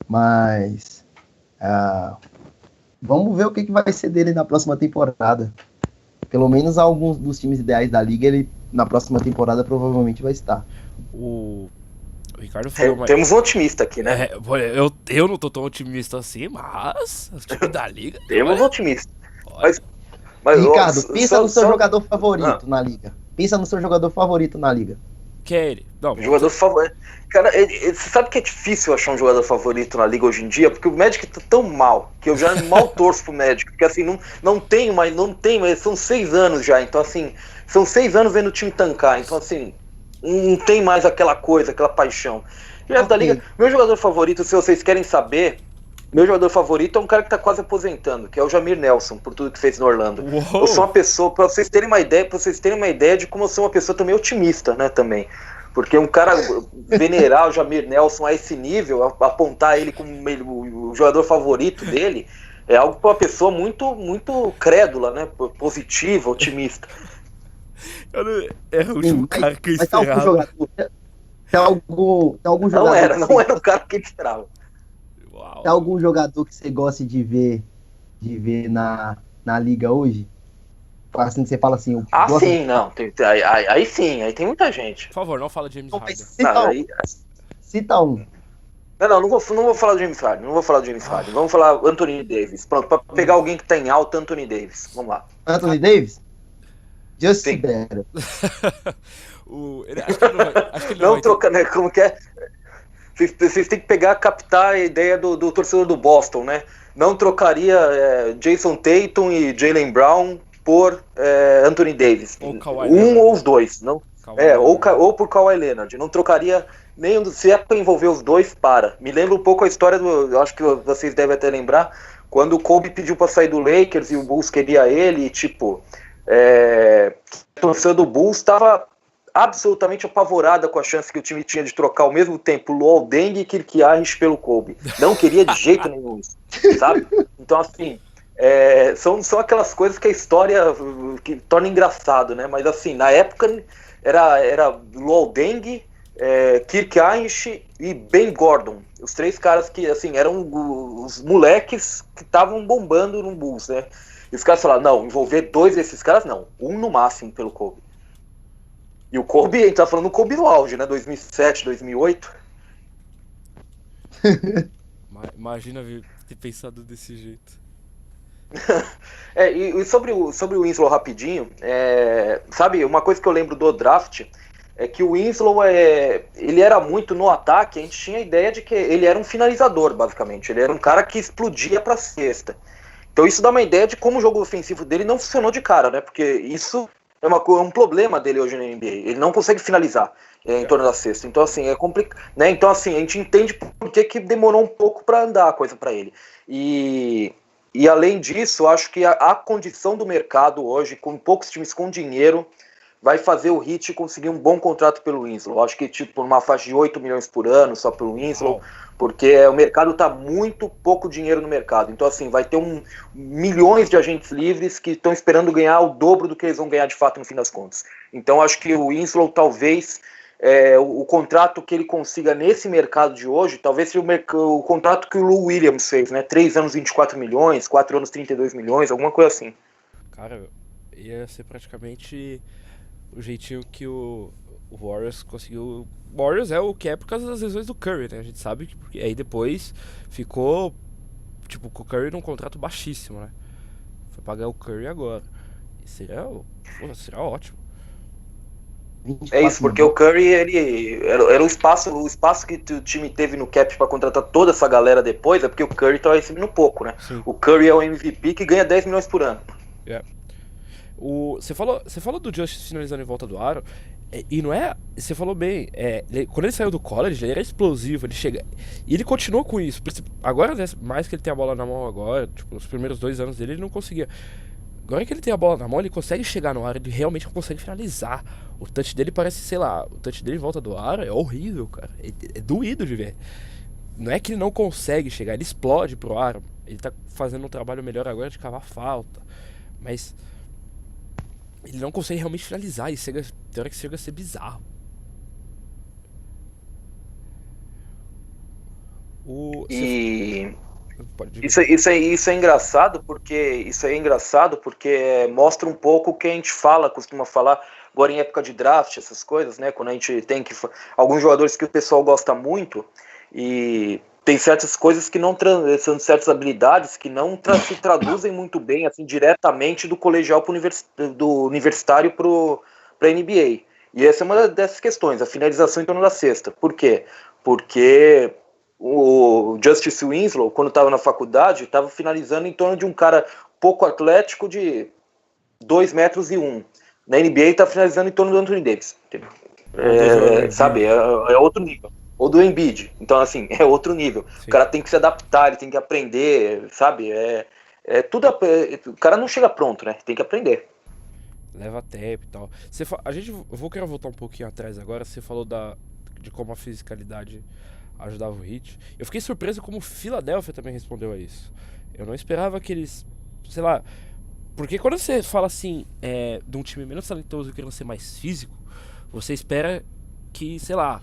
Mas vamos ver o que vai ser dele na próxima temporada. Pelo menos alguns dos times ideais da liga, ele na próxima temporada provavelmente vai estar. O Ricardo falou... Temos um otimista aqui, né? Eu não tô tão otimista assim, mas o time da liga... Temos um otimista. Mas Ricardo, pensa no seu jogador favorito na liga. Pensa no seu jogador favorito na liga. Que é ele? Não, jogador favorito. Cara, você sabe que é difícil achar um jogador favorito na liga hoje em dia, porque o Magic tá tão mal, que eu já mal torço pro Magic, porque assim, não tem mais, são 6 anos já, então assim, são 6 anos vendo o time tancar, então assim, não tem mais aquela coisa, aquela paixão. E da liga, meu jogador favorito, se vocês querem saber, meu jogador favorito é um cara que tá quase aposentando, que é o Jameer Nelson, por tudo que fez no Orlando. Uou. Eu sou uma pessoa, pra vocês terem uma ideia de como eu sou uma pessoa também otimista, né, também. Porque um cara venerar o Jameer Nelson a esse nível, apontar ele como o jogador favorito dele, é algo para uma pessoa muito, muito crédula, né, positiva, otimista. É o último cara que eu esperava. Tem algum jogador... Não era o cara que eu esperava. Tem algum jogador que você gosta de ver na liga hoje? Assim, você fala assim... sim, não. Aí sim, aí tem muita gente. Por favor, não fala de James Harden. Cita um. Não vou falar do James Harden. Não vou falar do James Harden. Vamos falar Anthony Davis. Pronto, pra pegar alguém que tá em alta, Anthony Davis. Vamos lá. Anthony Davis? Just better. Acho que ele não troca, né? Como que é? Vocês têm que captar a ideia do torcedor do Boston, né? Não trocaria Jason Tatum e Jaylen Brown por Anthony Davis. Ou os dois. Não? Ou por Kawhi Leonard. Não trocaria nenhum. Se é para envolver os dois, Me lembra um pouco a história eu acho que vocês devem até lembrar, quando o Kobe pediu para sair do Lakers e o Bulls queria ele, a torcida do Bulls estava absolutamente apavorada com a chance que o time tinha de trocar ao mesmo tempo Luol Deng e Kirk Harris pelo Kobe. Não queria de jeito nenhum isso, sabe? Então, assim, São só aquelas coisas que a história que torna engraçado, né? Mas assim, na época era Luol Deng, Kirk Heinrich e Ben Gordon. Os três caras que assim eram os moleques que estavam bombando no Bulls, né? E os caras falaram, não, envolver dois desses caras não, um no máximo pelo Kobe. E o Kobe, a gente tá falando do Kobe no auge, né? 2007, 2008. Imagina ter pensado desse jeito. E sobre o Winslow rapidinho, sabe, uma coisa que eu lembro do draft é que o Winslow ele era muito no ataque, a gente tinha a ideia de que ele era um finalizador, basicamente. Ele era um cara que explodia pra cesta. Então isso dá uma ideia de como o jogo ofensivo dele não funcionou de cara, né? Porque isso é um problema dele hoje na NBA. Ele não consegue finalizar em torno da cesta. Então assim, é complicado, né? Então assim, a gente entende por que demorou um pouco pra andar a coisa pra ele. E além disso, acho que a condição do mercado hoje, com poucos times com dinheiro, vai fazer o Heat conseguir um bom contrato pelo Winslow. Acho que tipo uma faixa de 8 milhões por ano só pelo Winslow, porque o mercado está muito pouco dinheiro no mercado. Então assim, vai ter milhões de agentes livres que estão esperando ganhar o dobro do que eles vão ganhar de fato no fim das contas. Então acho que o Winslow talvez... o contrato que ele consiga nesse mercado de hoje, talvez seja o contrato que o Lou Williams fez, né? 3 anos 24 milhões, 4 anos 32 milhões, alguma coisa assim. Cara, ia ser praticamente o jeitinho que o Warriors conseguiu. O Warriors é o que é por causa das lesões do Curry, né? A gente sabe que porque aí depois ficou tipo com o Curry num contrato baixíssimo, né? Foi pagar o Curry agora. E seria ótimo. É isso, porque o Curry era o espaço que o time teve no cap para contratar toda essa galera depois, é porque o Curry tá recebendo pouco, né? Sim. O Curry é o MVP que ganha 10 milhões por ano. Você falou do Justice finalizando em volta do aro, e não é. Você falou bem, quando ele saiu do college, ele era explosivo, ele chega. E ele continuou com isso. Agora, mais que ele tem a bola na mão agora, tipo, nos primeiros 2 anos dele, ele não conseguia. Agora que ele tem a bola na mão, ele consegue chegar no ar, ele realmente consegue finalizar. O touch dele parece, sei lá, o touch dele em volta do ar é horrível, cara. É doído de ver. Não é que ele não consegue chegar, ele explode pro ar. Ele tá fazendo um trabalho melhor agora de cavar falta. Mas ele não consegue realmente finalizar e tem hora que chega a ser bizarro. Isso é engraçado porque mostra um pouco o que a gente costuma falar agora em época de draft, essas coisas, né? Quando a gente tem alguns jogadores que o pessoal gosta muito e tem certas coisas que não são certas habilidades que não se traduzem muito bem assim diretamente do colegial do universitário para NBA. E essa é uma dessas questões, a finalização em torno da cesta. Por quê? Porque o Justice Winslow, quando estava na faculdade, estava finalizando em torno de um cara pouco atlético de 2 metros e 1. Na NBA está finalizando em torno do Anthony Davis. Sabe, é outro nível. Ou do Embiid. Então, assim, é outro nível. Sim. O cara tem que se adaptar, ele tem que aprender, sabe? O cara não chega pronto, né? Tem que aprender. Leva tempo e tal. Eu quero voltar um pouquinho atrás agora. Você falou de como a fisicalidade ajudava o Heat. Eu fiquei surpreso como o Philadelphia também respondeu a isso. Eu não esperava que eles, sei lá, porque quando você fala assim de um time menos talentoso querendo ser mais físico, você espera que, sei lá,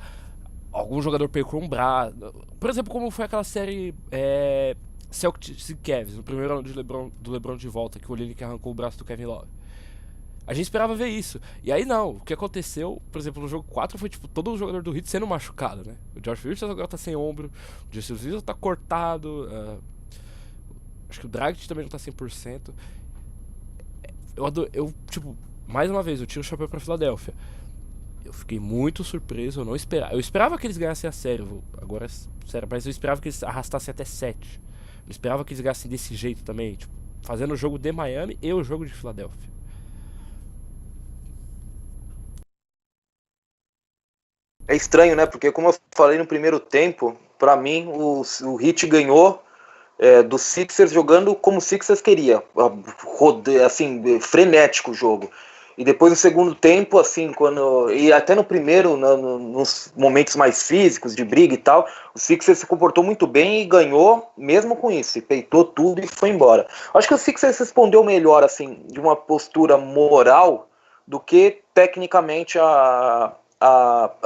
algum jogador perca um braço. Por exemplo, como foi aquela série Celtics e Cavs, no primeiro ano do LeBron de volta, que o Olynyk arrancou o braço do Kevin Love. A gente esperava ver isso. E aí não, o que aconteceu, por exemplo, no jogo 4 foi tipo todo o jogador do Heat sendo machucado, né? O Josh Richardson agora tá sem ombro, o Justice Winslow tá cortado, acho que o Dragic também não tá 100%. Eu, tipo, mais uma vez, eu tiro o chapéu pra Filadélfia. Eu fiquei muito surpreso, eu esperava que eles ganhassem a série, agora, sério, mas eu esperava que eles arrastassem até 7. Eu esperava que eles ganhassem desse jeito também, tipo, fazendo o jogo de Miami e o jogo de Filadélfia. É estranho, né? Porque como eu falei no primeiro tempo, pra mim o Heat ganhou do Sixers jogando como o Sixers queria, assim, frenético o jogo. E depois no segundo tempo, assim, e até no primeiro, nos momentos mais físicos, de briga e tal, o Sixers se comportou muito bem e ganhou mesmo com isso, e peitou tudo e foi embora. Acho que o Sixers respondeu melhor, assim, de uma postura moral do que tecnicamente a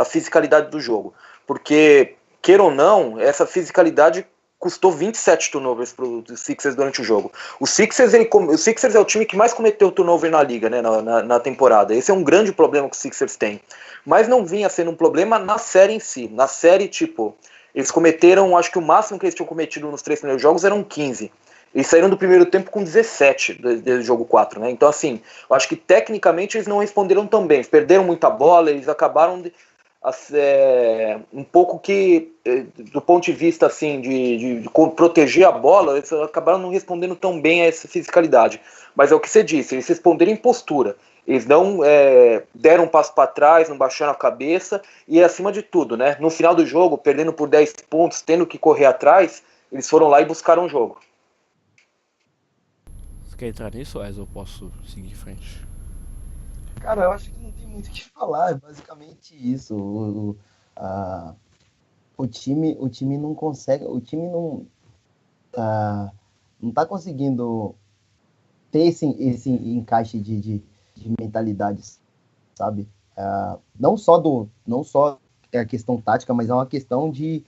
fisicalidade do jogo. Porque, queira ou não, essa fisicalidade custou 27 turnovers para o Sixers durante o jogo. O Sixers é o time que mais cometeu turnover na liga, né, na temporada. Esse é um grande problema que o Sixers tem. Mas não vinha sendo um problema na série em si. Na série, tipo, eles cometeram, acho que o máximo que eles tinham cometido nos 3 primeiros jogos eram 15. Eles saíram do primeiro tempo com 17 do jogo 4, né? Então, assim, eu acho que tecnicamente eles não responderam tão bem. Eles perderam muita bola, eles acabaram um pouco que, do ponto de vista assim, de proteger a bola, eles acabaram não respondendo tão bem a essa fisicalidade. Mas é o que você disse, eles responderam em postura. Eles não deram um passo para trás, não baixaram a cabeça e, acima de tudo, né, no final do jogo, perdendo por 10 pontos, tendo que correr atrás, eles foram lá e buscaram o jogo. Você quer entrar nisso, Wes, ou posso seguir em frente? Cara, eu acho que não tem muito o que falar, é basicamente isso. O time não consegue, o time não tá conseguindo ter esse encaixe de mentalidades, sabe? Não só a questão tática, mas é uma questão de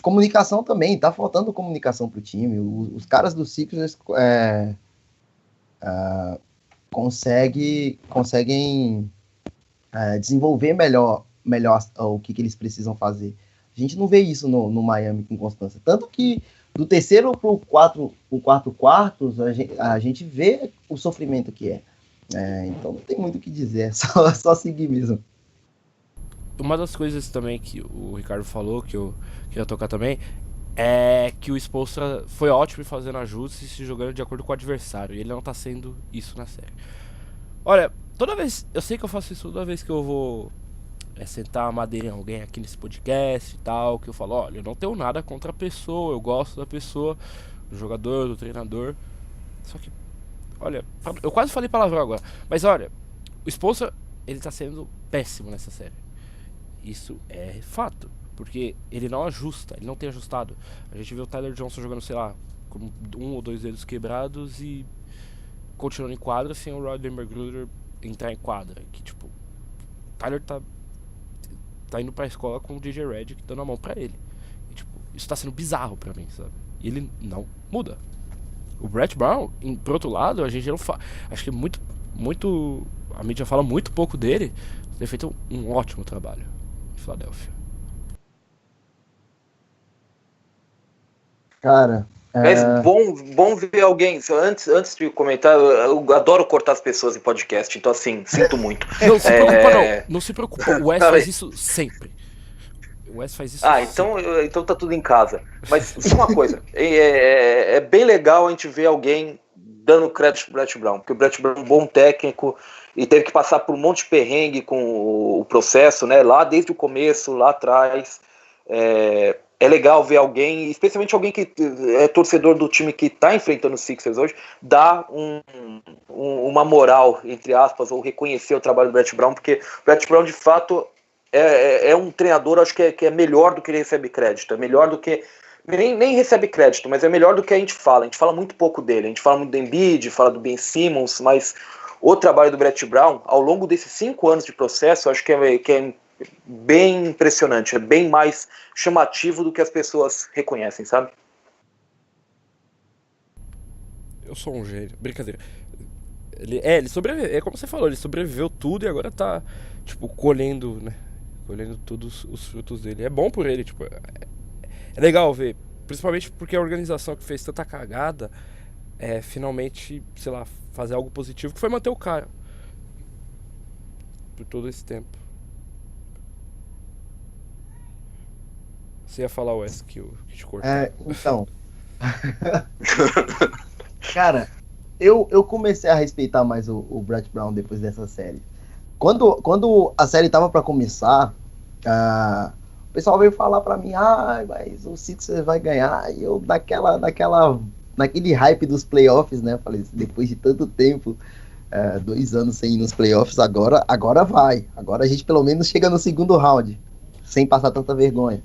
comunicação também. Tá faltando comunicação pro time. Os caras do Sixers conseguem desenvolver melhor o que eles precisam fazer. A gente não vê isso no Miami com constância. Tanto que do terceiro para o quarto quartos, a gente vê o sofrimento que é. Então não tem muito o que dizer, é só seguir mesmo. Uma das coisas também que o Ricardo falou, que eu queria tocar também, é que o Spoelstra foi ótimo em fazendo ajustes e se jogando de acordo com o adversário. E ele não tá sendo isso na série. Olha, toda vez, eu sei que eu faço isso toda vez que eu vou sentar a madeira em alguém aqui nesse podcast e tal, que eu falo, olha, eu não tenho nada contra a pessoa, eu gosto da pessoa, do jogador, do treinador. Só que, olha, eu quase falei palavrão agora, mas olha, o Spoelstra, ele tá sendo péssimo nessa série. Isso é fato, porque ele não ajusta, ele não tem ajustado. A gente viu o Tyler Johnson jogando, sei lá, com 1 ou 2 dedos quebrados e continuando em quadra sem o Rodney McGruder entrar em quadra. Que tipo, o Tyler tá indo pra escola com o DJ Redick dando a mão pra ele. E, tipo, isso tá sendo bizarro pra mim, sabe? E ele não muda. O Brett Brown, por outro lado, a gente não fala. Acho que muito. A mídia fala muito pouco dele. Ele tem feito um ótimo trabalho em Filadélfia. Cara. Mas bom ver alguém. Antes de comentar, eu adoro cortar as pessoas em podcast, então assim, sinto muito. Não se preocupa, não. Não se preocupa. O Wes faz isso sempre. O Wes faz isso sempre. Então tá tudo em casa. Mas uma coisa, é bem legal a gente ver alguém dando crédito pro Brett Brown, porque o Brett Brown é um bom técnico e teve que passar por um monte de perrengue com o processo, né? Lá desde o começo, lá atrás. É legal ver alguém, especialmente alguém que é torcedor do time que está enfrentando os Sixers hoje, dar uma moral, entre aspas, ou reconhecer o trabalho do Brett Brown, porque o Brett Brown, de fato, é um treinador, acho que é melhor do que ele recebe crédito, é melhor do que... Nem recebe crédito, mas é melhor do que a gente fala muito pouco dele, a gente fala muito do Embiid, fala do Ben Simmons, mas o trabalho do Brett Brown, ao longo desses 5 anos de processo, acho que é bem impressionante, é bem mais chamativo do que as pessoas reconhecem, sabe? Eu sou um gênio, brincadeira. Ele sobreviveu, é como você falou, ele sobreviveu tudo e agora tá, tipo, colhendo, né? Colhendo todos os frutos dele. É bom por ele, tipo, é legal ver, principalmente porque a organização que fez tanta cagada finalmente, sei lá, fazer algo positivo, que foi manter o cara por todo esse tempo. Você ia falar, Wes, que te cortou. Então. Cara, eu comecei a respeitar mais o Brett Brown depois dessa série. Quando a série tava pra começar, o pessoal veio falar pra mim, mas o Sixers vai ganhar. E eu, naquele hype dos playoffs, né? Falei, depois de tanto tempo, 2 anos sem ir nos playoffs, agora vai. Agora a gente pelo menos chega no segundo round, sem passar tanta vergonha.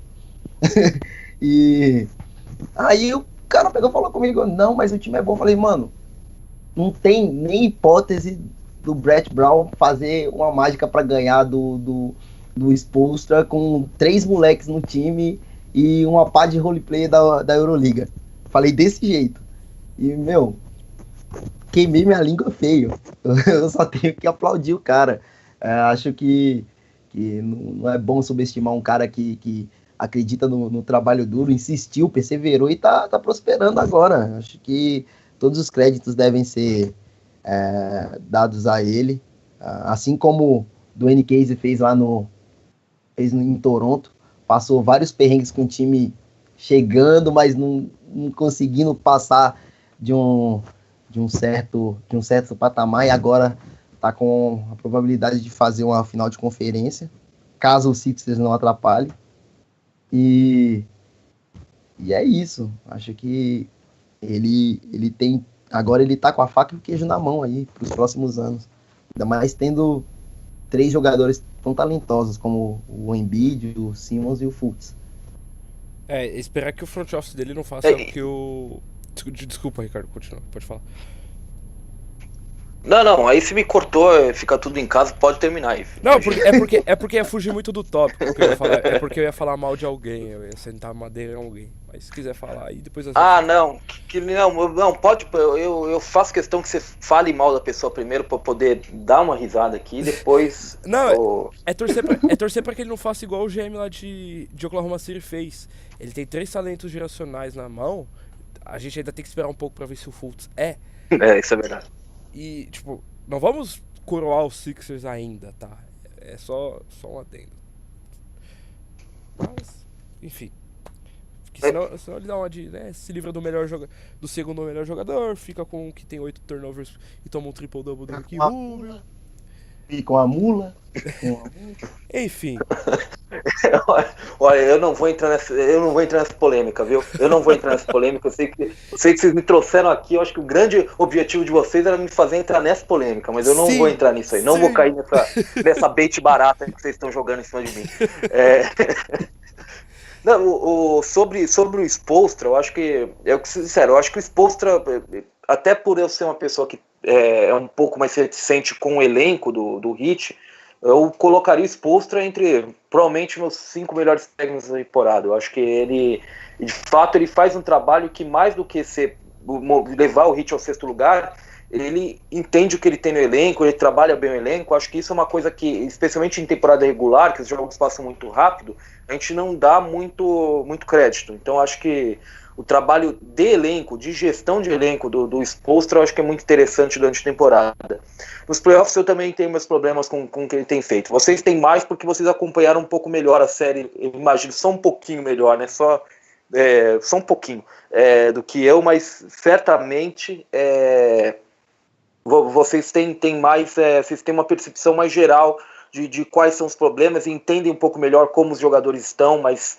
E aí o cara pegou e falou comigo, não, mas o time é bom. Eu falei, mano, não tem nem hipótese do Brett Brown fazer uma mágica para ganhar do Spoelstra com 3 moleques no time e uma pá de roleplay da Euroliga. Falei desse jeito. E, meu, queimei minha língua feio. Eu só tenho que aplaudir o cara. Acho que não é bom subestimar um cara que acredita no trabalho duro, insistiu, perseverou e tá prosperando agora. Acho que todos os créditos devem ser dados a ele. Assim como Dwayne Casey fez em Toronto, passou vários perrengues com o time chegando, mas não conseguindo passar de um certo patamar, e agora está com a probabilidade de fazer uma final de conferência, caso o Sixers não atrapalhe. E é isso. Acho que ele tem... Agora ele tá com a faca e o queijo na mão aí para os próximos anos. Ainda mais tendo 3 jogadores tão talentosos como o Embiid, o Simmons e o Fultz. Esperar que o front office dele não faça o que o... Desculpa, Ricardo, continua, pode falar. Não, aí se me cortou, fica tudo em casa, pode terminar aí. Não, é porque ia fugir muito do tópico, que eu ia falar, é porque eu ia falar mal de alguém, eu ia sentar madeira em alguém. Mas se quiser falar aí, depois... Não, pode, eu faço questão que você fale mal da pessoa primeiro pra poder dar uma risada aqui, depois... Não, é torcer pra que ele não faça igual o GM lá de Oklahoma City fez. Ele tem 3 talentos geracionais na mão, a gente ainda tem que esperar um pouco pra ver se o Fultz isso é verdade. E, tipo, não vamos coroar os Sixers ainda, tá? É só um adendo. Mas, enfim. Porque senão ele dá uma de, né? Se livra do segundo melhor jogador, fica com o que tem 8 turnovers e toma um triple-double do Ricky Rubio. E com a mula. Enfim. Olha, eu não vou entrar nessa polêmica, viu? Eu não vou entrar nessa polêmica. Eu sei que vocês me trouxeram aqui. Eu acho que o grande objetivo de vocês era me fazer entrar nessa polêmica, mas eu não vou entrar nisso aí. Não vou cair nessa bait barata que vocês estão jogando em cima de mim. Não, sobre o Spoelstra, eu acho que eu acho que o Spoelstra, até por eu ser uma pessoa que é um pouco mais reticente com o elenco do Heat, eu colocaria o Spoelstra entre provavelmente meus 5 melhores técnicos da temporada. Eu acho que ele, de fato, ele faz um trabalho que, mais do que levar o Heat ao 6º lugar, ele entende o que ele tem no elenco, ele trabalha bem o elenco. Acho que isso é uma coisa que, especialmente em temporada regular, que os jogos passam muito rápido, a gente não dá muito crédito. Então acho que o trabalho de elenco, de gestão de elenco do Spoelstra, eu acho que é muito interessante durante a temporada. Nos playoffs eu também tenho meus problemas com o que ele tem feito. Vocês têm mais porque vocês acompanharam um pouco melhor a série, eu imagino, só um pouquinho melhor, né? Só um pouquinho do que eu, mas certamente vocês têm mais, vocês têm uma percepção mais geral de quais são os problemas e entendem um pouco melhor como os jogadores estão, mas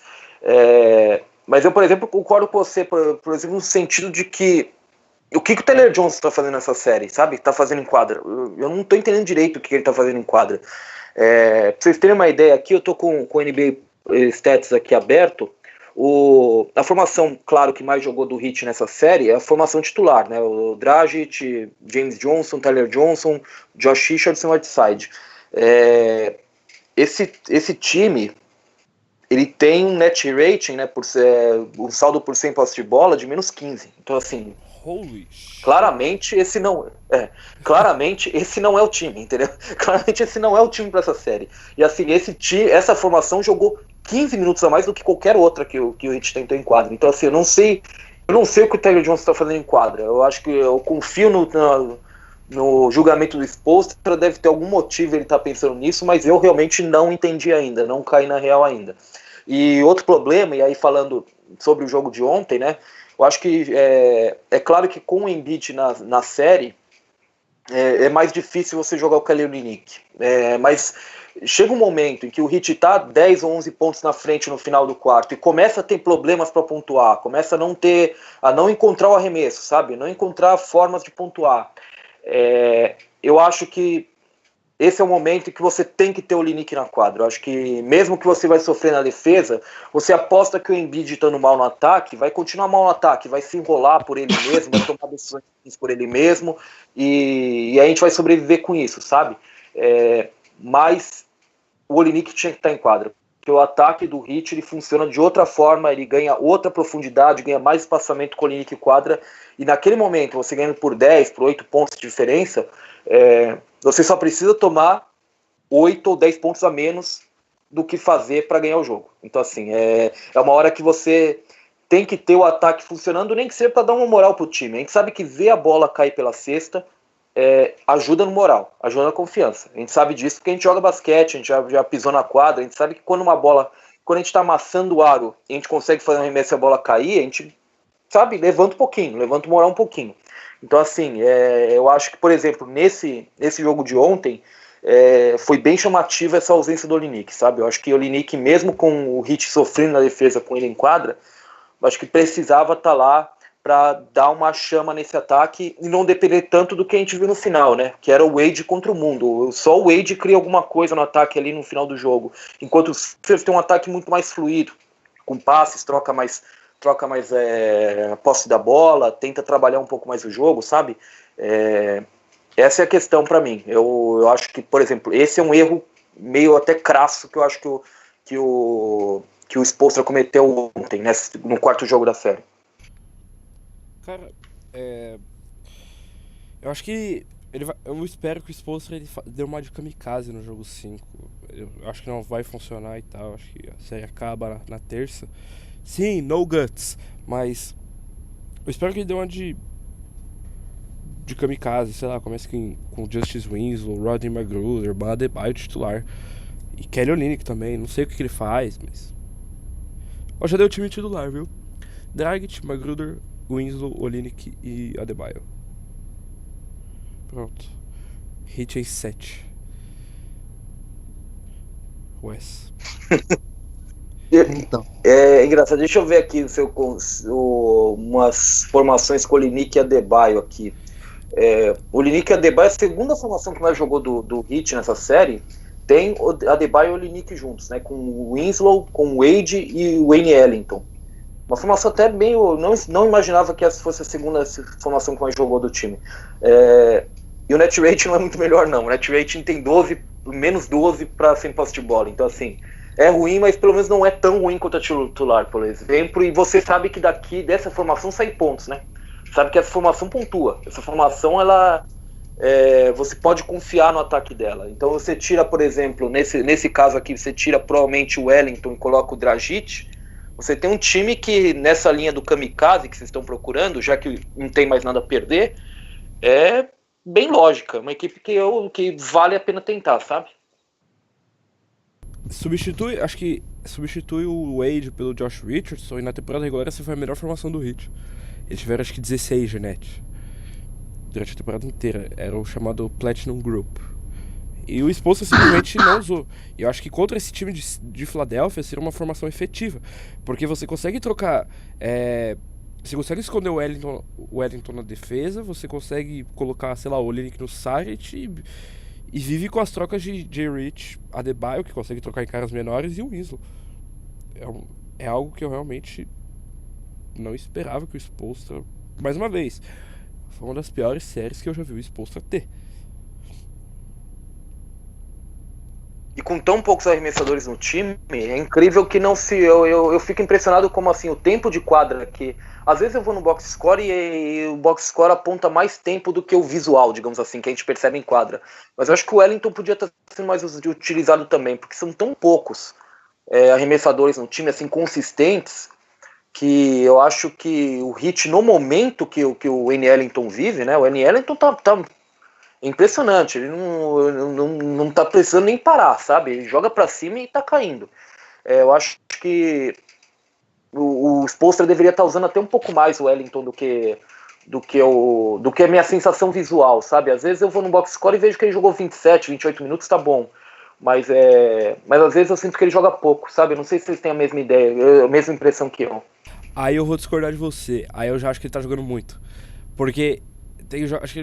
eu, por exemplo, concordo com você, por exemplo, no sentido de que o que o Tyler Johnson está fazendo nessa série, sabe? Está fazendo em quadra. Eu não estou entendendo direito o que ele está fazendo em quadra. Pra vocês terem uma ideia aqui, eu estou com o NBA Stats aqui aberto. A formação, claro, que mais jogou do Heat nessa série é a formação titular, né? O Dragic, James Johnson, Tyler Johnson, Josh Richardson e Whiteside. Esse time, ele tem um net rating, né, um saldo por 100 posse de bola de menos 15. Então, assim, claramente esse não é o time, entendeu? Claramente esse não é o time para essa série. E assim, essa formação jogou 15 minutos a mais do que qualquer outra que o Heat tentou em quadra. Então, assim, eu não sei o que o Tyler Johnson está fazendo em quadra. Eu acho que eu confio no julgamento do Spoelstra, deve ter algum motivo ele tá pensando nisso, mas eu realmente não entendi ainda, não caí na real ainda. E outro problema, e aí falando sobre o jogo de ontem, né, eu acho que é claro que com o Embiid na série é mais difícil você jogar o Kelly Olynyk, mas chega um momento em que o Heat tá 10 ou 11 pontos na frente no final do quarto e começa a ter problemas para pontuar, começa a não encontrar o arremesso, sabe, não encontrar formas de pontuar. eu acho que esse é o momento em que você tem que ter o Olynyk na quadra. Eu acho que mesmo que você vai sofrer na defesa, você aposta que o Embiid estando mal no ataque, vai continuar mal no ataque, vai se enrolar por ele mesmo, vai tomar decisões por ele mesmo, e a gente vai sobreviver com isso, sabe? Mas o Olynyk tinha que estar em quadra, porque o ataque do Heat ele funciona de outra forma, ele ganha outra profundidade, ganha mais espaçamento com o Olynyk em quadra, e naquele momento, você ganhando por 10, por 8 pontos de diferença, você só precisa tomar 8 ou 10 pontos a menos do que fazer para ganhar o jogo. Então, assim, é uma hora que você tem que ter o ataque funcionando, nem que seja para dar uma moral pro time. A gente sabe que ver a bola cair pela cesta ajuda no moral, ajuda na confiança. A gente sabe disso porque a gente joga basquete, a gente já pisou na quadra, a gente sabe que quando a gente está amassando o aro e a gente consegue fazer um arremesso e a bola cair, a gente, sabe, levanta um pouquinho, levanta o moral um pouquinho. Então, assim, eu acho que, por exemplo, nesse jogo de ontem, foi bem chamativa essa ausência do Olynyk, sabe? Eu acho que o Olynyk, mesmo com o Heat sofrendo na defesa com ele em quadra, eu acho que precisava estar lá para dar uma chama nesse ataque e não depender tanto do que a gente viu no final, né? Que era o Wade contra o mundo. Só o Wade cria alguma coisa no ataque ali no final do jogo, enquanto os Sixers tem um ataque muito mais fluido, com passes, troca mais a posse da bola, tenta trabalhar um pouco mais o jogo, sabe? Essa é a questão para mim. Eu acho que, por exemplo, esse é um erro meio até crasso que eu acho que o Spoelstra cometeu ontem, né, no quarto jogo da série. Cara, eu acho que eu espero que o Spoelstra dê uma de kamikaze no jogo 5. Eu acho que não vai funcionar e tal. Acho que a série acaba na terça. Sim, no guts, mas eu espero que ele dê uma de kamikaze, sei lá, comece com Justice Winslow, Rodney McGruder, Bam Adebayo titular e Kelly Olynyk também. Não sei o que ele faz, mas já deu o time titular, viu? Dragic, McGruder, Winslow, Olynyk e Adebayo. Pronto. Hit em 7. Wes. Então. É engraçado, deixa eu ver aqui umas formações com o Olynyk e Adebayo aqui. O Olynyk e Adebayo, a segunda formação que mais jogou do Heat nessa série, tem o Adebayo e o Olynyk juntos, né? Com o Winslow, com o Wade e o Wayne Ellington. Uma formação até meio... Não imaginava que essa fosse a segunda formação que mais jogou do time. E o net rating não é muito melhor, não. O net rating tem menos 12 para 100 posse de bola. Então, assim, é ruim, mas pelo menos não é tão ruim quanto a titular, por exemplo. E você sabe que dessa formação sai pontos, né? Sabe que essa formação pontua. Essa formação, você pode confiar no ataque dela. Então você tira, por exemplo, nesse caso aqui, você tira provavelmente o Wellington e coloca o Dragic. Você tem um time que, nessa linha do kamikaze que vocês estão procurando, já que não tem mais nada a perder, é bem lógica. Uma equipe que vale a pena tentar, sabe? Acho que substitui o Wade pelo Josh Richardson, e na temporada regular essa foi a melhor formação do Heat. Eles tiveram acho que 16 de net durante a temporada inteira. Era o chamado Platinum Group. E o Spoelstra simplesmente não usou. E eu acho que contra esse time de Filadélfia seria uma formação efetiva. Porque você consegue trocar... você consegue esconder o Wellington na defesa, você consegue colocar, sei lá, o Olynyk no Sargent e vive com as trocas de Jay Rich, Adebayo, que consegue trocar em caras menores, e o Winslow. É algo que eu realmente não esperava que o Spoelstra... Mais uma vez, foi uma das piores séries que eu já vi o Spoelstra ter. E com tão poucos arremessadores no time, é incrível que não se... Eu fico impressionado como assim, o tempo de quadra que... Às vezes eu vou no box score e o box score aponta mais tempo do que o visual, digamos assim, que a gente percebe em quadra. Mas eu acho que o Wellington podia estar sendo mais utilizado também, porque são tão poucos arremessadores no time, assim, consistentes, que eu acho que o Heat, no momento que o Wayne Ellington vive, né? O Wayne Ellington tá impressionante, ele não tá precisando nem parar, sabe? Ele joga pra cima e tá caindo. Eu acho que o Spoelstra deveria estar usando até um pouco mais o Wellington do que a minha sensação visual, sabe? Às vezes eu vou no box score e vejo que ele jogou 27, 28 minutos, tá bom. Mas às vezes eu sinto que ele joga pouco, sabe? Eu não sei se vocês têm a mesma ideia, a mesma impressão que eu. Aí eu vou discordar de você. Aí eu já acho que ele tá jogando muito. Porque Acho que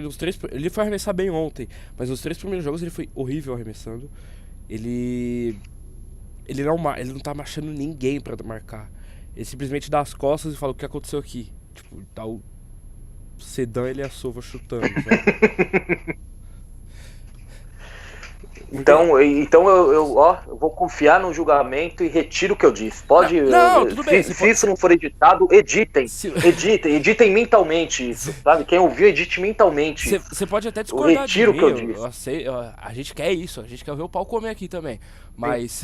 ele foi arremessar bem ontem, mas nos 3 primeiros jogos ele foi horrível arremessando. Ele não tá achando ninguém pra marcar. Ele simplesmente dá as costas e fala o que aconteceu aqui. Tipo, tá o Sedan ele Sova chutando, sabe? Então eu vou confiar no julgamento e retiro o que eu disse. Pode. Não, tudo bem. Se isso não for editado, editem. Editem mentalmente isso, sabe? Quem ouviu, edite mentalmente. Você pode até discordar eu retiro de o mim. que eu disse. A gente quer isso, a gente quer ver o pau comer aqui também. Mas.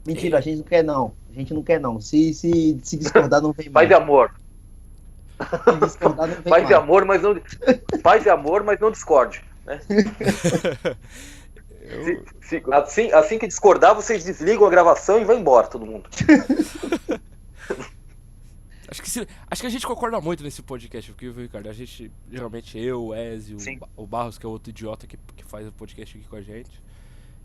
Mentira, a gente não quer não. A gente não quer não. Se discordar, não vem mais. Paz e amor. Se discordar, não vem Paz mais. e amor, mas não. Paz e amor, mas não discorde. Né? Assim que discordar, vocês desligam a gravação e vão embora, todo mundo. Acho que a gente concorda muito nesse podcast, porque, Ricardo, a gente, geralmente eu, o Ezio, o Barros, que é outro idiota que faz o podcast aqui com a gente,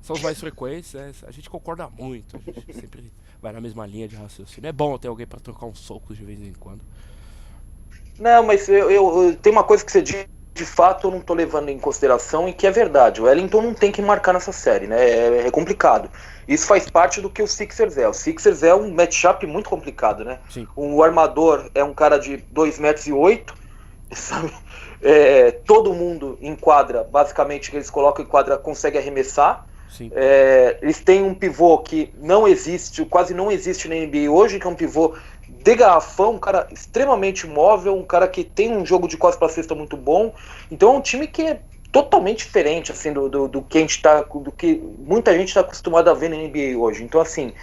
são os mais frequentes, né? A gente concorda muito, a gente sempre vai na mesma linha de raciocínio. É bom ter alguém pra trocar uns socos de vez em quando. Não, mas eu tem uma coisa que você diz, de fato eu não tô levando em consideração e que é verdade. O Wellington não tem que marcar nessa série, né? É complicado. Isso faz parte do que o Sixers é. O Sixers é um matchup muito complicado, né? Sim. O armador é um cara de 2,8 metros, sabe? Todo mundo em quadra, basicamente, que eles colocam em quadra, consegue arremessar. Sim. Eles têm um pivô que não existe, quase não existe na NBA hoje, que é um pivô de garrafão, um cara extremamente móvel, um cara que tem um jogo de costas para cesta muito bom. Então é um time que é totalmente diferente assim, do que a gente tá, do que muita gente está acostumada a ver na NBA hoje. Então, assim,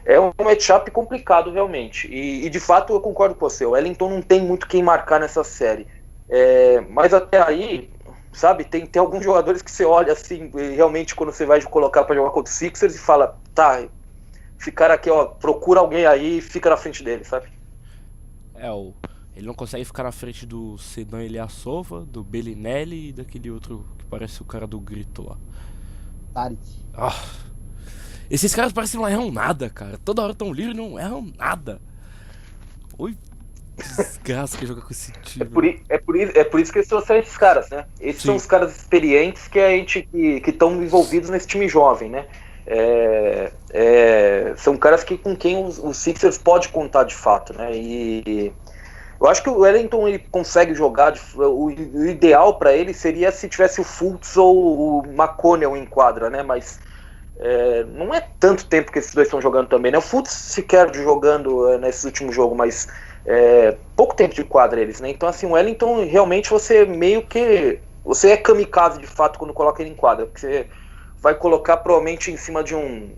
é um matchup complicado realmente. E de fato eu concordo com você. O Wellington não tem muito quem marcar nessa série. Mas até aí, sabe, tem alguns jogadores que você olha assim, realmente quando você vai colocar para jogar contra o Sixers e fala, tá, esse cara aqui, ó, procura alguém aí e fica na frente dele, sabe? Ele não consegue ficar na frente do Sedan Ilyasova, do Bellinelli e daquele outro que parece o cara do grito lá. Tarik. Esses caras parecem que não erram nada, cara. Toda hora tão livres e não erram nada. Oi, desgraça que joga com esse time. É por isso que eles trouxeram esses caras, né? Esses são os caras experientes que estão envolvidos nesse time jovem, né? São caras com quem o Sixers pode contar de fato, né? E eu acho que o Wellington ele consegue jogar. O ideal para ele seria se tivesse o Fultz ou o McConnell em quadra, né? Mas não é tanto tempo que esses dois estão jogando também, né? O Fultz sequer jogando nesse último jogo, mas pouco tempo de quadra eles, né? Então, assim, o Wellington realmente você é kamikaze de fato quando coloca ele em quadra, porque você vai colocar provavelmente em cima de um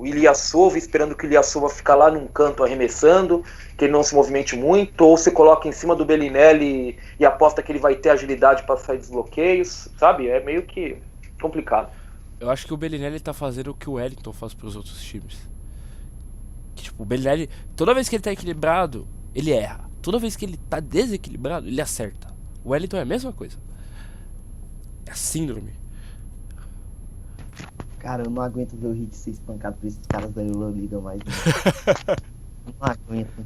Ilyasova, esperando que o Ilyasova ficar lá num canto arremessando, que ele não se movimente muito, ou você coloca em cima do Bellinelli e aposta que ele vai ter agilidade para sair dos bloqueios, sabe? É meio que complicado. Eu acho que o Bellinelli tá fazendo o que o Wellington faz pros outros times. Que, tipo, o Bellinelli, toda vez que ele tá equilibrado, ele erra. Toda vez que ele tá desequilibrado, ele acerta. O Wellington é a mesma coisa. É a síndrome. Cara, eu não aguento ver o Heat ser espancado por esses caras da Euroliga mais. Não aguento.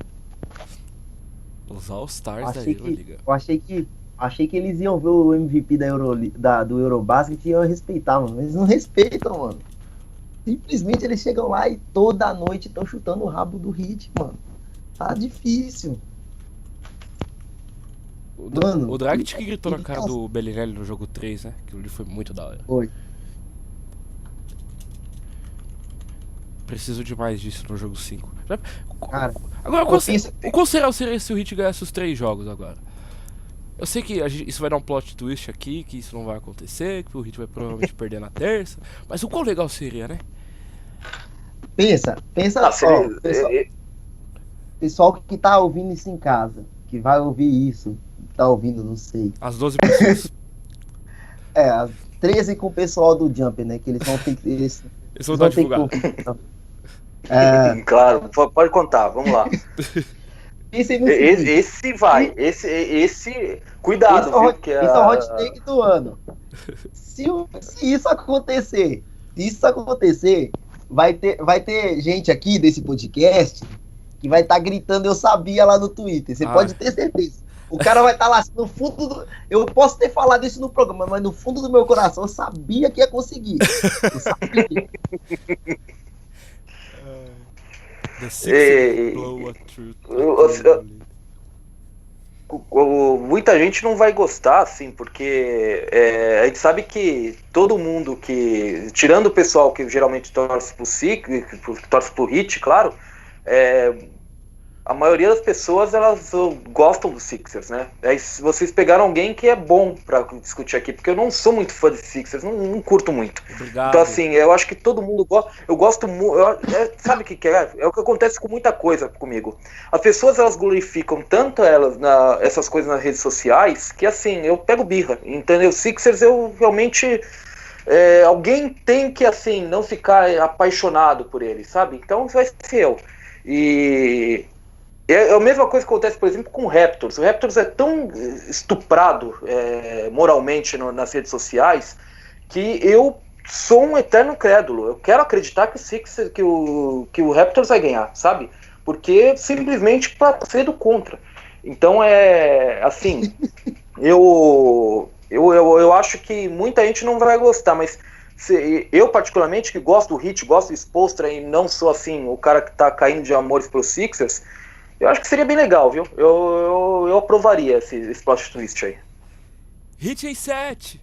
Os All-Stars da Euroliga. Eu achei que eles iam ver o MVP do Eurobasket e iam respeitar, mano. Eles não respeitam, mano. Simplesmente eles chegam lá e toda noite estão chutando o rabo do Heat, mano. Tá difícil. O Dragic que gritou na cara do Bellinelli no jogo 3, né? Aquilo ali foi muito da hora. Foi. Preciso de mais disso no jogo 5. Cara, agora, qual seria se o Heat ganhasse os 3 jogos agora? Eu sei que isso vai dar um plot twist aqui, que isso não vai acontecer, que o Heat vai provavelmente perder na terça. Mas o quão legal seria, né? Pensa só, pessoal que tá ouvindo isso em casa, que vai ouvir isso, tá ouvindo, não sei. As 12 pessoas. As 13 com o pessoal do Jumper, né? Que eles vão ter que. Eles vão divulgar. Claro, pode contar, vamos lá. Esse vai, esse cuidado, esse é o hot take do ano. Se isso acontecer, vai ter gente aqui desse podcast que vai estar gritando "eu sabia" lá no Twitter. Você pode ter certeza. O cara vai estar lá assim, no fundo do... Eu posso ter falado isso no programa, mas no fundo do meu coração eu sabia que ia conseguir. Eu sabia. The Sixers blow a truth. Muita gente não vai gostar, assim, porque a gente sabe que todo mundo que, tirando o pessoal que geralmente torce pro Heat, claro, a maioria das pessoas, elas gostam dos Sixers, né? Aí vocês pegaram alguém que é bom pra discutir aqui, porque eu não sou muito fã de Sixers, não curto muito. Obrigado. Então, assim, eu acho que todo mundo gosta. Eu gosto muito. Sabe o que é? É o que acontece com muita coisa comigo. As pessoas, elas glorificam tanto essas coisas nas redes sociais, que, assim, eu pego birra. Entendeu? Sixers, eu realmente. Alguém tem que, assim, não ficar apaixonado por ele, sabe? Então vai ser eu. E é a mesma coisa que acontece, por exemplo, com o Raptors. O Raptors é tão estuprado moralmente nas redes sociais que eu sou um eterno crédulo. Eu quero acreditar que o Sixers, que o Raptors vai ganhar, sabe? Porque simplesmente para ser do contra. Então assim, eu acho que muita gente não vai gostar, mas eu particularmente, que gosto do Heat, gosto do Spoelstra e não sou assim o cara que tá caindo de amores pros Sixers, eu acho que seria bem legal, viu? Eu aprovaria esse plot twist aí. Heat em 7.